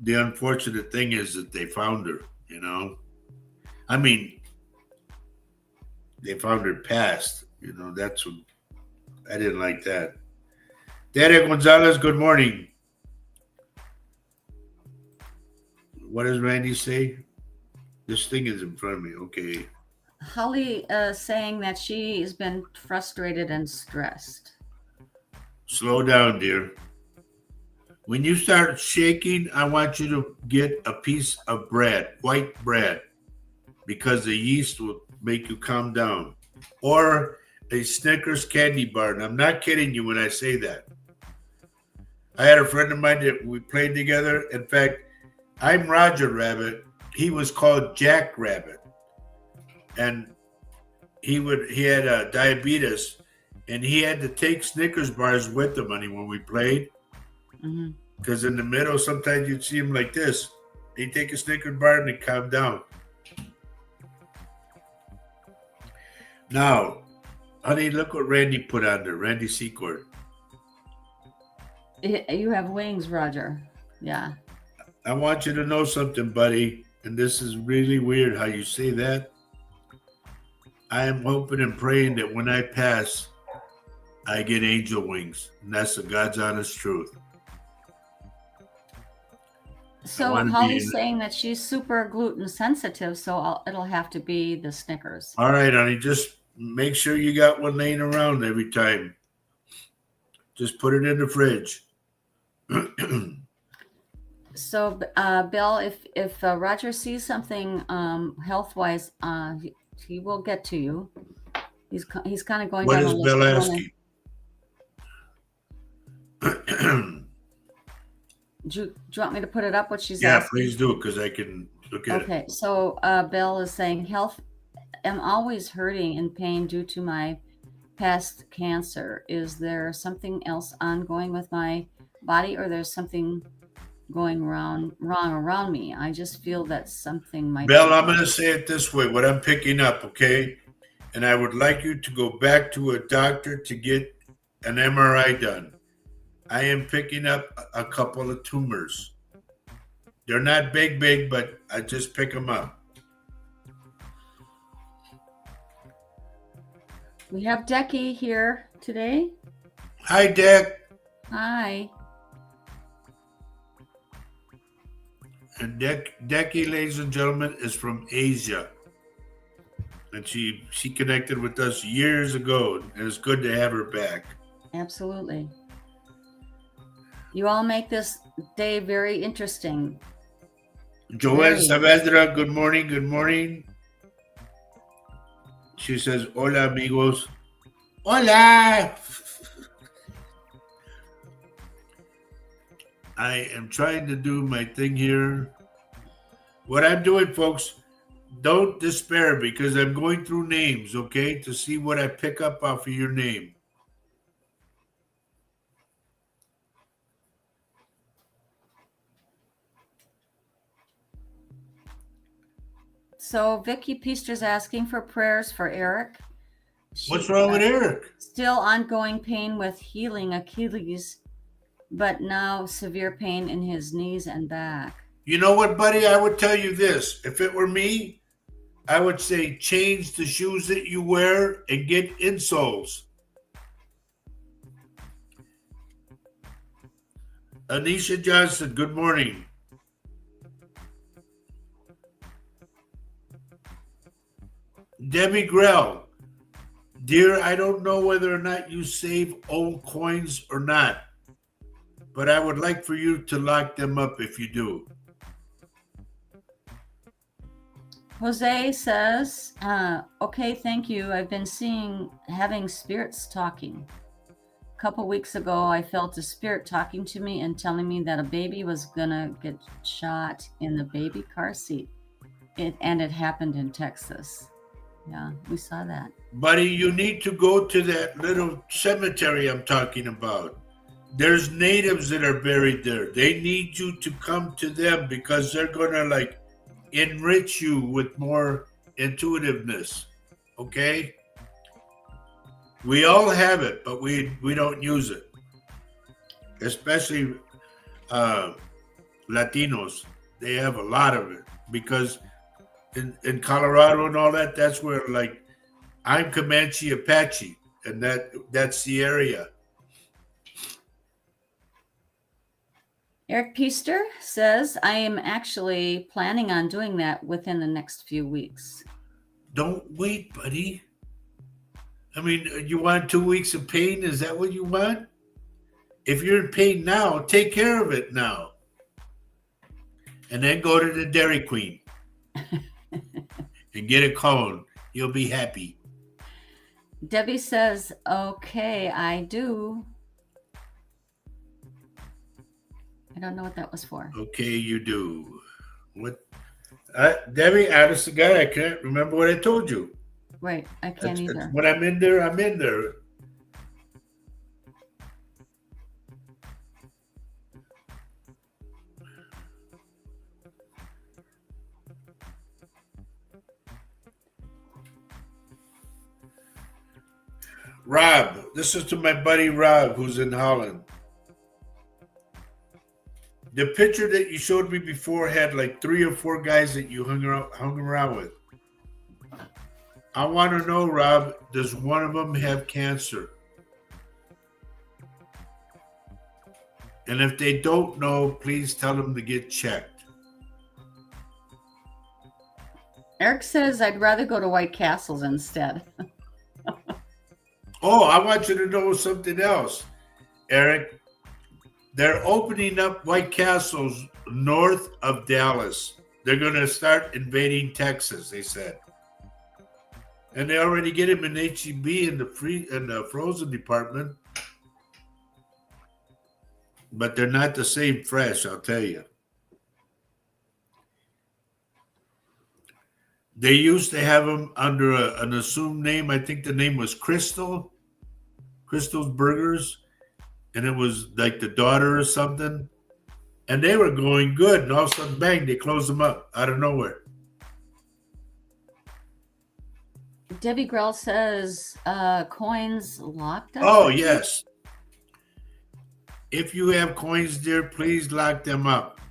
the unfortunate thing is that they found her, you know. I mean, they found her passed, you know. That's what I didn't like that. Daddy Gonzalez, good morning. What does Randy say? This thing is in front of me. Okay. Holly saying that she has been frustrated and stressed. Slow down, dear. When you start shaking, I want you to get a piece of bread, white bread, because the yeast will make you calm down. Or a Snickers candy bar. And I'm not kidding you when I say that. I had a friend of mine that we played together. In fact, I'm Roger Rabbit. He was called Jack Rabbit. And he had diabetes, and he had to take Snickers bars with him when we played. Because in the middle, sometimes you'd see him like this. He'd take a Snickers bar and he'd calm down. Now, honey, look what Randy put on there. Randy Secord. You have wings, Roger. Yeah. I want you to know something, buddy, and this is really weird how you say that. I am hoping and praying that when I pass, I get angel wings, and that's the God's honest truth. So wanna be Holly's in- saying that she's super gluten sensitive, so it'll have to be the Snickers. All right, honey, just make sure you got one laying around every time. Just put it in the fridge. So, Bill, if Roger sees something health wise, he will get to you. He's kind of going What down is the list. Bill You wanna- asking? Do you want me to put it up? What she's Yeah, asking? please do, because I can look at it. Okay, so Bill is saying health. I'm always hurting and pain due to my past cancer. Is there something else ongoing with my body, or there's something going wrong around me? I just feel that something might. Bill, be I'm going wrong. to say it this way, what I'm picking up, okay? And I would like you to go back to a doctor to get an MRI done. I am picking up a couple of tumors. They're not big, but I just pick them up. We have Decky here today. Hi, Deck. Hi. And Decky, ladies and gentlemen, is from Asia. And she connected with us years ago, and it's good to have her back. Absolutely. You all make this day very interesting. Joel Very. Saavedra, good morning, good morning. She says, hola, amigos. Hola! I am trying to do my thing here. What I'm doing, folks, don't despair because I'm going through names, okay, to see what I pick up off of your name. So Vicky Peaster's asking for prayers for Eric. What's wrong with Eric? Still ongoing pain with healing Achilles, but now severe pain in his knees and back. You know what, buddy? I would tell you this. If it were me, I would say change the shoes that you wear and get insoles. Anisha Johnson, good morning. Debbie Grell, dear, I don't know whether or not you save old coins or not, but I would like for you to lock them up if you do. Jose says, okay, thank you. I've been having spirits talking. A couple weeks ago, I felt a spirit talking to me and telling me that a baby was gonna get shot in the baby car seat. And it happened in Texas. Yeah, we saw that. Buddy, you need to go to that little cemetery I'm talking about. There's natives that are buried there. They need you to come to them because they're gonna like enrich you with more intuitiveness. Okay? We all have it, but we don't use it. Especially Latinos. They have a lot of it because in Colorado and all that, that's where like I'm Comanche Apache, and that's the area. Eric Peaster says, I am actually planning on doing that within the next few weeks. Don't wait, buddy. I mean, you want 2 weeks of pain? Is that what you want? If you're in pain now, take care of it now. And then go to the Dairy Queen and get a cone. You'll be happy. Debbie says, okay, I do. I don't know what that was for. Okay, you do. What? Debbie, honest to God, I can't remember what I told you. Right, I can't either. That's when I'm in there, I'm in there. Rob, this is to my buddy Rob, who's in Holland. The picture that you showed me before had like 3 or 4 guys that you hung around with. I want to know, Rob, does one of them have cancer? And if they don't know, please tell them to get checked. Eric says I'd rather go to White Castles instead. Oh, I want you to know something else, Eric. They're opening up White Castles north of Dallas. They're going to start invading Texas, they said. And they already get them in H-E-B in the frozen department. But they're not the same fresh, I'll tell you. They used to have them under an assumed name. I think the name was Crystal's Burgers. And it was like the daughter or something. And they were going good. And all of a sudden, bang, they closed them up out of nowhere. Debbie Grell says coins locked up. Oh, yes. If you have coins there, please lock them up.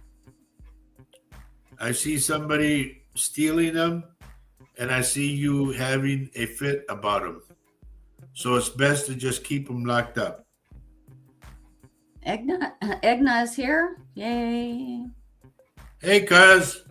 I see somebody stealing them, and I see you having a fit about them. So it's best to just keep them locked up. Egna is here. Yay. Hey, cuz.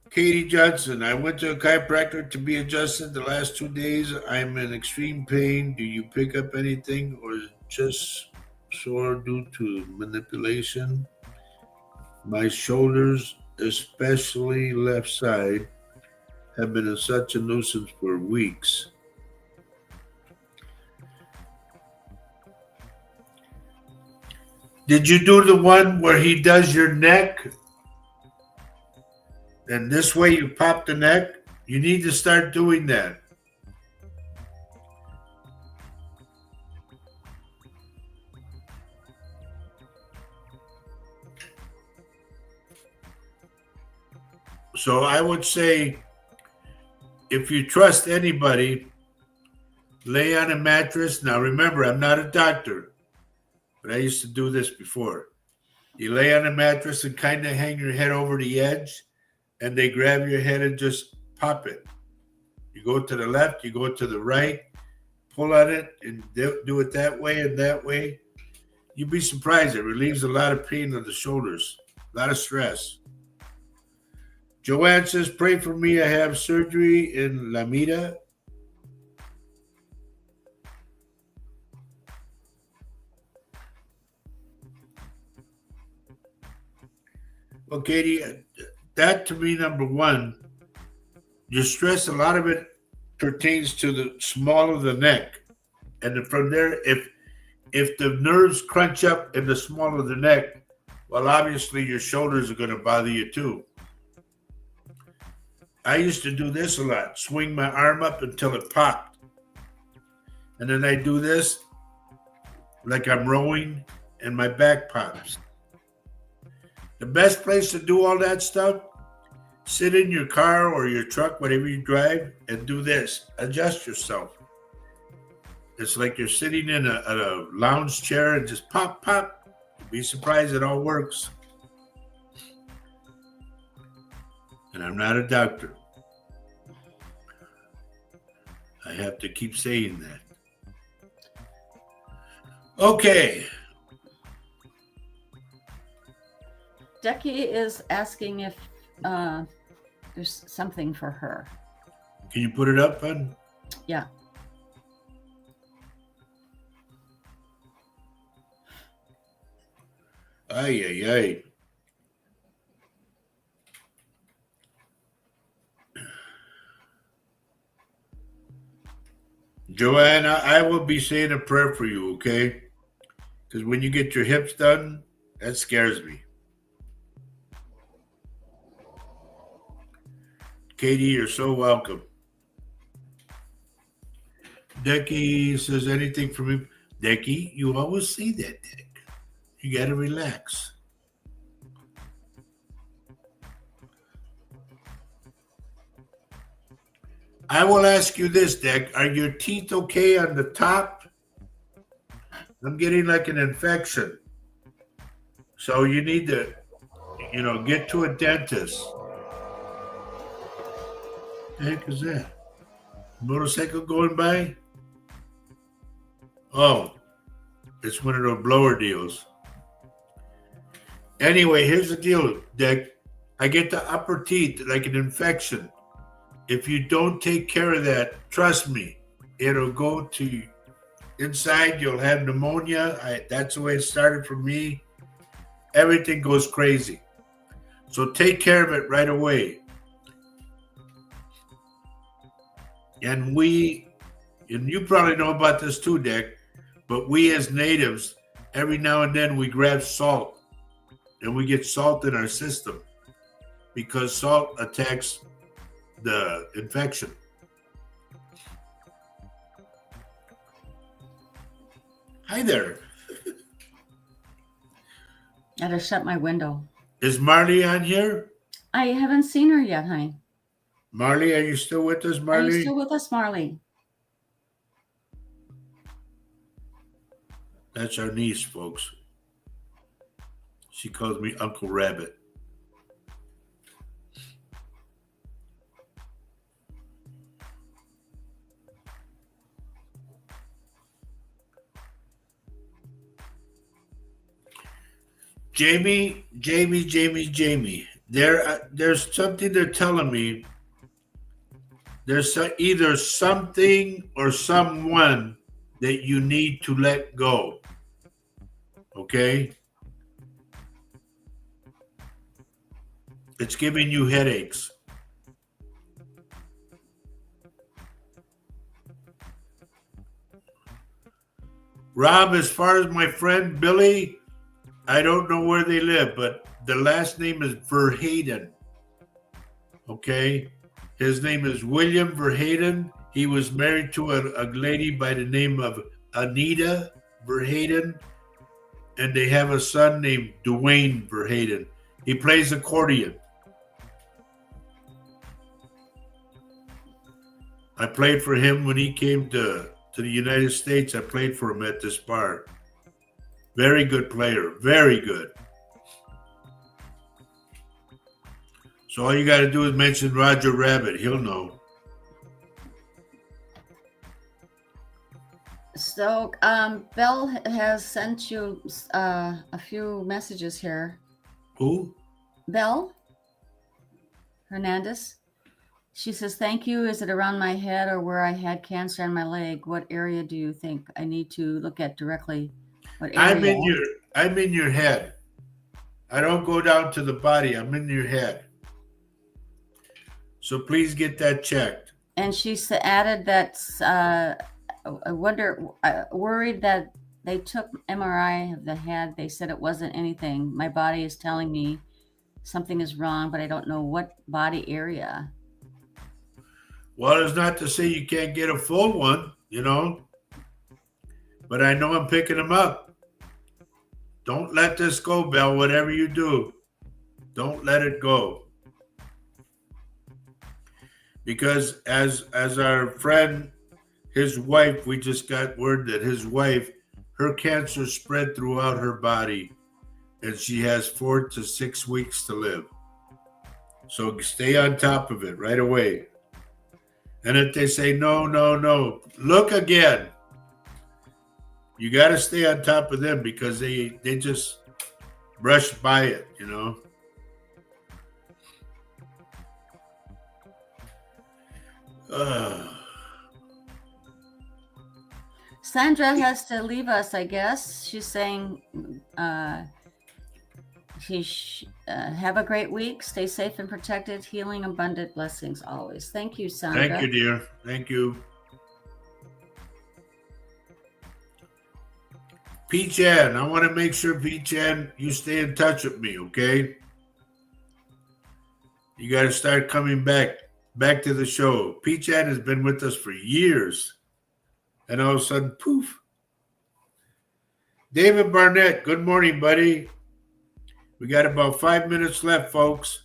Katie Johnson, I went to a chiropractor to be adjusted the last 2 days. I'm in extreme pain. Do you pick up anything or is it just sore due to manipulation? My shoulders, especially left side, have been in such a nuisance for weeks. Did you do the one where he does your neck? And this way you pop the neck? You need to start doing that. So I would say, if you trust anybody, lay on a mattress. Now remember, I'm not a doctor, but I used to do this before. You lay on a mattress and kind of hang your head over the edge, and they grab your head and just pop it. You go to the left, you go to the right, pull on it, and do it that way and that way. You'd be surprised. It relieves a lot of pain on the shoulders, a lot of stress. Joanne says, pray for me. I have surgery in Lamita. Well, Katie, that to me, number one, your stress, a lot of it pertains to the small of the neck. And from there, if the nerves crunch up in the small of the neck, well, obviously your shoulders are going to bother you too. I used to do this a lot, swing my arm up until it popped. And then I do this like I'm rowing and my back pops. The best place to do all that stuff, sit in your car or your truck, whatever you drive, and do this. Adjust yourself. It's like you're sitting in a lounge chair and just pop, pop. You'd be surprised it all works. And I'm not a doctor. I have to keep saying that. Okay. Decky is asking if there's something for her. Can you put it up, bud? Yeah. Ay, ay, ay. Joanne, I will be saying a prayer for you, okay? Because when you get your hips done, that scares me. Katie, you're so welcome. Decky says anything for me. Decky, you always say that, Dick. You got to relax. I will ask you this, Dick. Are your teeth okay on the top? I'm getting like an infection. So you need to, get to a dentist. The heck is that? Motorcycle going by? Oh, it's one of those blower deals. Anyway, here's the deal, Dick. I get the upper teeth like an infection. If you don't take care of that, trust me, it'll go to inside. You'll have pneumonia. That's the way it started for me. Everything goes crazy. So take care of it right away. And you probably know about this too, Dick, but we as natives, every now and then we grab salt and we get salt in our system because salt attacks the infection. Hi there. I had to shut my window. Is Marley on here? I haven't seen her yet, honey. Marley, are you still with us, Marley? Are you still with us, Marley? That's our niece, folks. She calls me Uncle Rabbit. Jamie. There's something they're telling me. There's either something or someone that you need to let go. Okay? It's giving you headaches. Rob, as far as my friend Billy, I don't know where they live, but the last name is Verheyden. Okay? His name is William Verheyden. He was married to a lady by the name of Anita Verheyden, and they have a son named Dwayne Verheyden. He plays accordion. I played for him when he came to the United States. I played for him at this bar. Very good player. Very good. So all you got to do is mention Roger Rabbit. He'll know. So, Belle has sent you a few messages here. Who? Belle Hernandez. She says, thank you. Is it around my head or where I had cancer on my leg? What area do you think I need to look at directly? What area? I'm in your head. I don't go down to the body. I'm in your head. So please get that checked. And she added that worried that they took MRI of the head. They said it wasn't anything. My body is telling me something is wrong, but I don't know what body area. Well, it's not to say you can't get a full one, but I know I'm picking them up. Don't let this go, Belle. Whatever you do, don't let it go. Because as our friend, his wife, we just got word that his wife, her cancer spread throughout her body, and she has 4 to 6 weeks to live. So stay on top of it right away. And if they say, no, look again. You got to stay on top of them because they just brush by it, Sandra has to leave us, I guess. She's saying have a great week. Stay safe and protected. Healing, abundant blessings always. Thank you, Sandra. Thank you, dear. Thank you. Peach Ann, I want to make sure, Peach Ann, you stay in touch with me, okay? You got to start coming back to the show. Peach Ann has been with us for years. And all of a sudden, poof. David Barnett, good morning, buddy. We got about 5 minutes left, folks.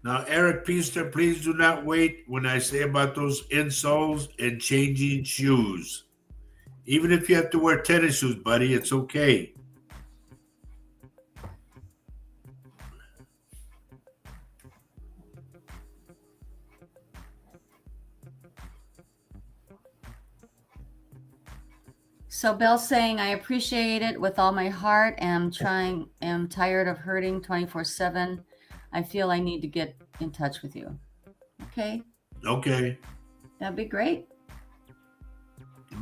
Now, Eric Peaster, please do not wait when I say about those insoles and changing shoes. Even if you have to wear tennis shoes, buddy, it's okay. So Bell's saying, I appreciate it with all my heart and am tired of hurting 24/7. I feel I need to get in touch with you. Okay, Okay. that'd be great.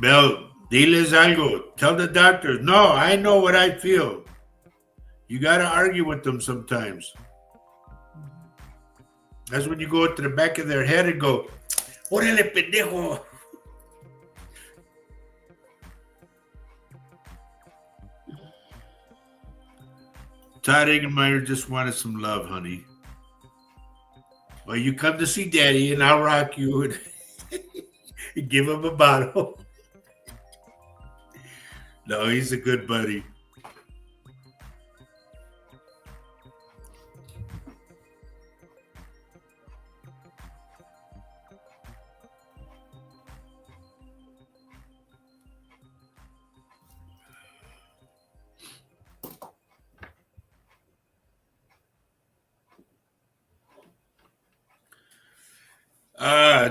Bell, diles algo. Tell the doctors, no, I know what I feel. You got to argue with them sometimes. That's when you go to the back of their head and go, órale, pendejo. Todd Egenmeyer just wanted some love, honey. Well, you come to see Daddy and I'll rock you and give him a bottle. No, he's a good buddy.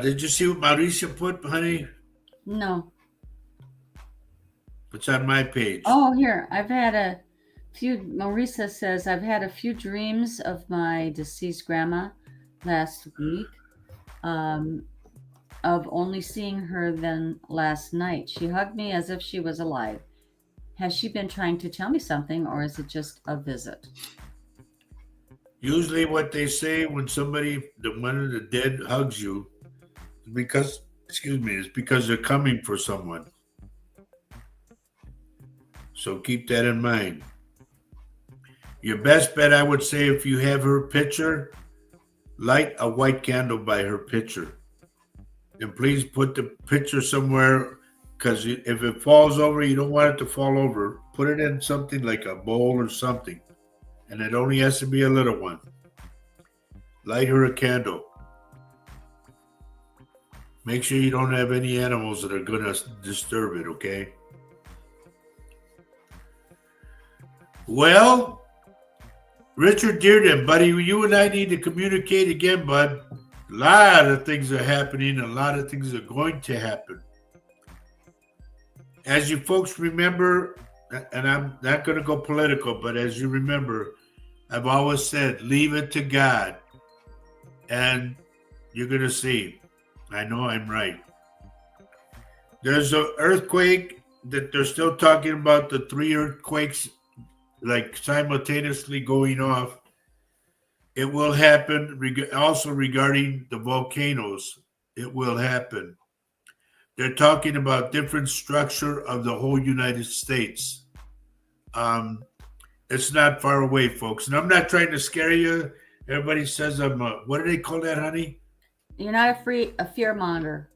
Did you see what Mauricio put, honey? No. It's on my page. Oh, here. I've had a few, Marisa says, I've had a few dreams of my deceased grandma last week, of only seeing her then last night. She hugged me as if she was alive. Has she been trying to tell me something, or is it just a visit? Usually what they say when one of the dead hugs you, is because they're coming for someone. So keep that in mind. Your best bet, I would say, if you have her picture, light a white candle by her picture. And please put the picture somewhere, because if it falls over, you don't want it to fall over. Put it in something like a bowl or something. And it only has to be a little one. Light her a candle. Make sure you don't have any animals that are going to disturb it, okay? Well, Richard Dearden, buddy, you and I need to communicate again, bud. A lot of things are happening. A lot of things are going to happen. As you folks remember, and I'm not going to go political, but as you remember, I've always said, leave it to God. And you're going to see. I know I'm right. There's an earthquake that they're still talking about, the 3 earthquakes like simultaneously going off. It will happen. Also regarding the volcanoes, it will happen. They're talking about different structure of the whole United States. It's not far away, folks. And I'm not trying to scare you. Everybody says I'm what do they call that, honey? You're not a fear monger.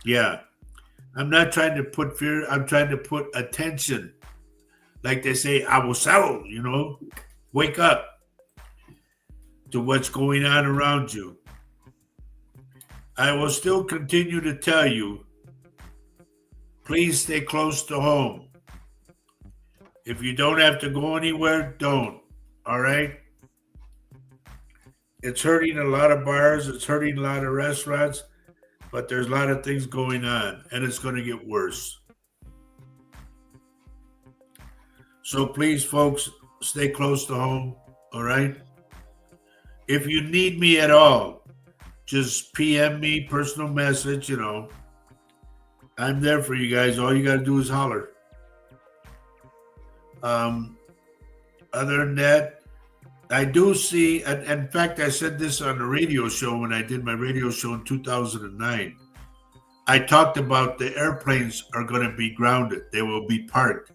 Yeah. I'm not trying to put fear. I'm trying to put attention. Like they say, abusado, wake up to what's going on around you. I will still continue to tell you, please stay close to home. If you don't have to go anywhere, don't. All right? It's hurting a lot of bars. It's hurting a lot of restaurants. But there's a lot of things going on. And it's going to get worse. So please, folks, stay close to home. All right? If you need me at all, just PM me, personal message, I'm there for you guys. All you got to do is holler. Other than that, I do see, and in fact, I said this on the radio show when I did my radio show in 2009. I talked about the airplanes are going to be grounded. They will be parked.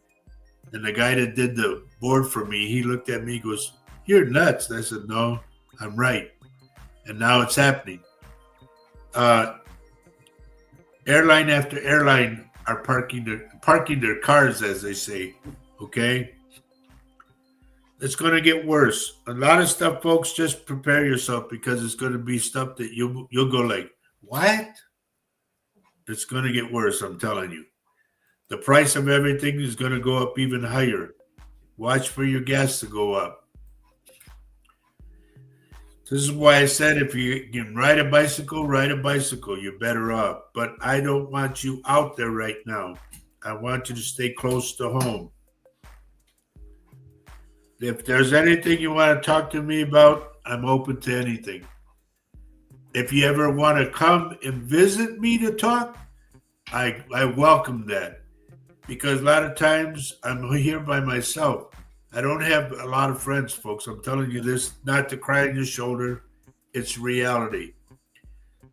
And the guy that did the board for me, he looked at me, goes, "You're nuts." And I said, "No, I'm right." And now it's happening. Airline after airline are parking their cars, as they say. Okay. It's going to get worse. A lot of stuff, folks. Just prepare yourself because it's going to be stuff that you'll go like, what? It's going to get worse. I'm telling you. The price of everything is going to go up even higher. Watch for your gas to go up. This is why I said if you can ride a bicycle, you're better off. But I don't want you out there right now. I want you to stay close to home. If there's anything you want to talk to me about, I'm open to anything. If you ever want to come and visit me to talk, I welcome that. Because a lot of times I'm here by myself. I don't have a lot of friends, folks. I'm telling you this, not to cry on your shoulder. It's reality.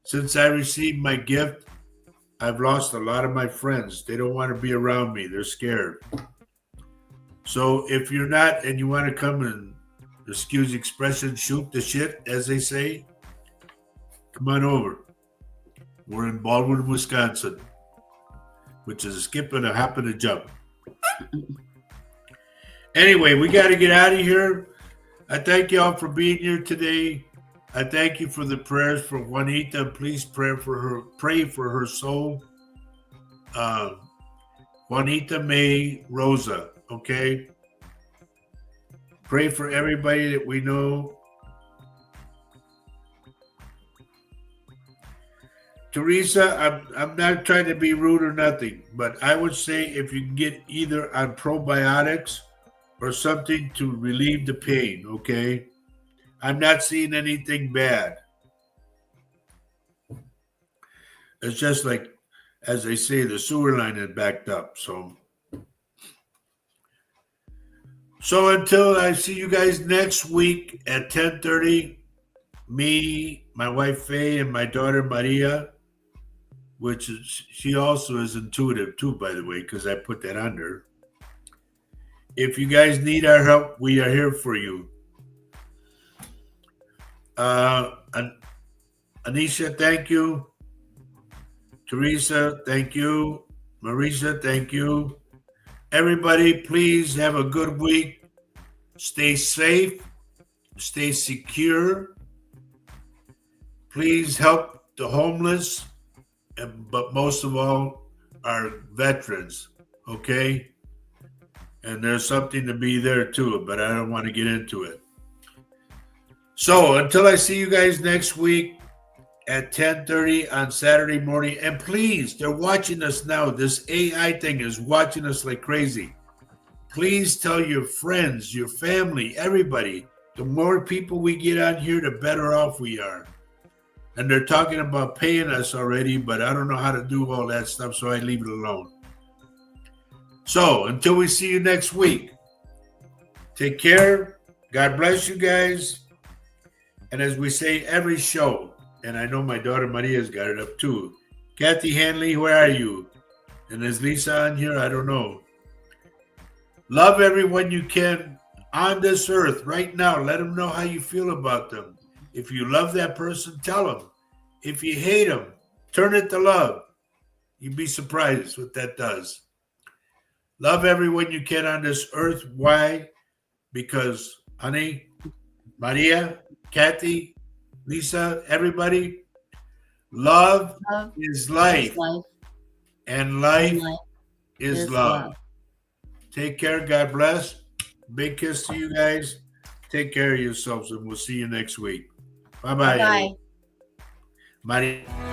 Since I received my gift, I've lost a lot of my friends. They don't want to be around me. They're scared. So if you're not and you want to come and, excuse the expression, shoot the shit, as they say, come on over. We're in Baldwin, Wisconsin, which is a skip and a hop and a jump. Anyway, we got to get out of here. I thank y'all for being here today. I thank you for the prayers for Juanita. Please pray for her soul. Juanita May Rosa, okay? Pray for everybody that we know. Teresa, I'm not trying to be rude or nothing, but I would say if you can get either on probiotics or something to relieve the pain, okay? I'm not seeing anything bad. It's just like, as they say, the sewer line had backed up. So until I see you guys next week at 10:30, me, my wife Faye, and my daughter Maria, which is, she also is intuitive too, by the way, because I put that on her. If you guys need our help, we are here for you. Anisha, thank you. Teresa, thank you. Marisa, thank you. Everybody, please have a good week. Stay safe. Stay secure. Please help the homeless, but most of all, our veterans, okay? And there's something to be there too, but I don't want to get into it. So until I see you guys next week at 10:30 on Saturday morning, and please, they're watching us now. This AI thing is watching us like crazy. Please tell your friends, your family, everybody. The more people we get on here, the better off we are. And they're talking about paying us already, but I don't know how to do all that stuff, so I leave it alone. So until we see you next week, take care. God bless you guys. And as we say every show, and I know my daughter Maria's got it up too. Kathy Hanley, where are you? And is Lisa on here? I don't know. Love everyone you can on this earth right now. Let them know how you feel about them. If you love that person, tell them. If you hate them, turn it to love. You'd be surprised what that does. Love everyone you can on this earth. Why? Because, honey, Maria, Kathy, Lisa, everybody, love is life. And life is love. Take care. God bless. Big kiss to you guys. Take care of yourselves, and we'll see you next week. Bye-bye. Bye. Maria.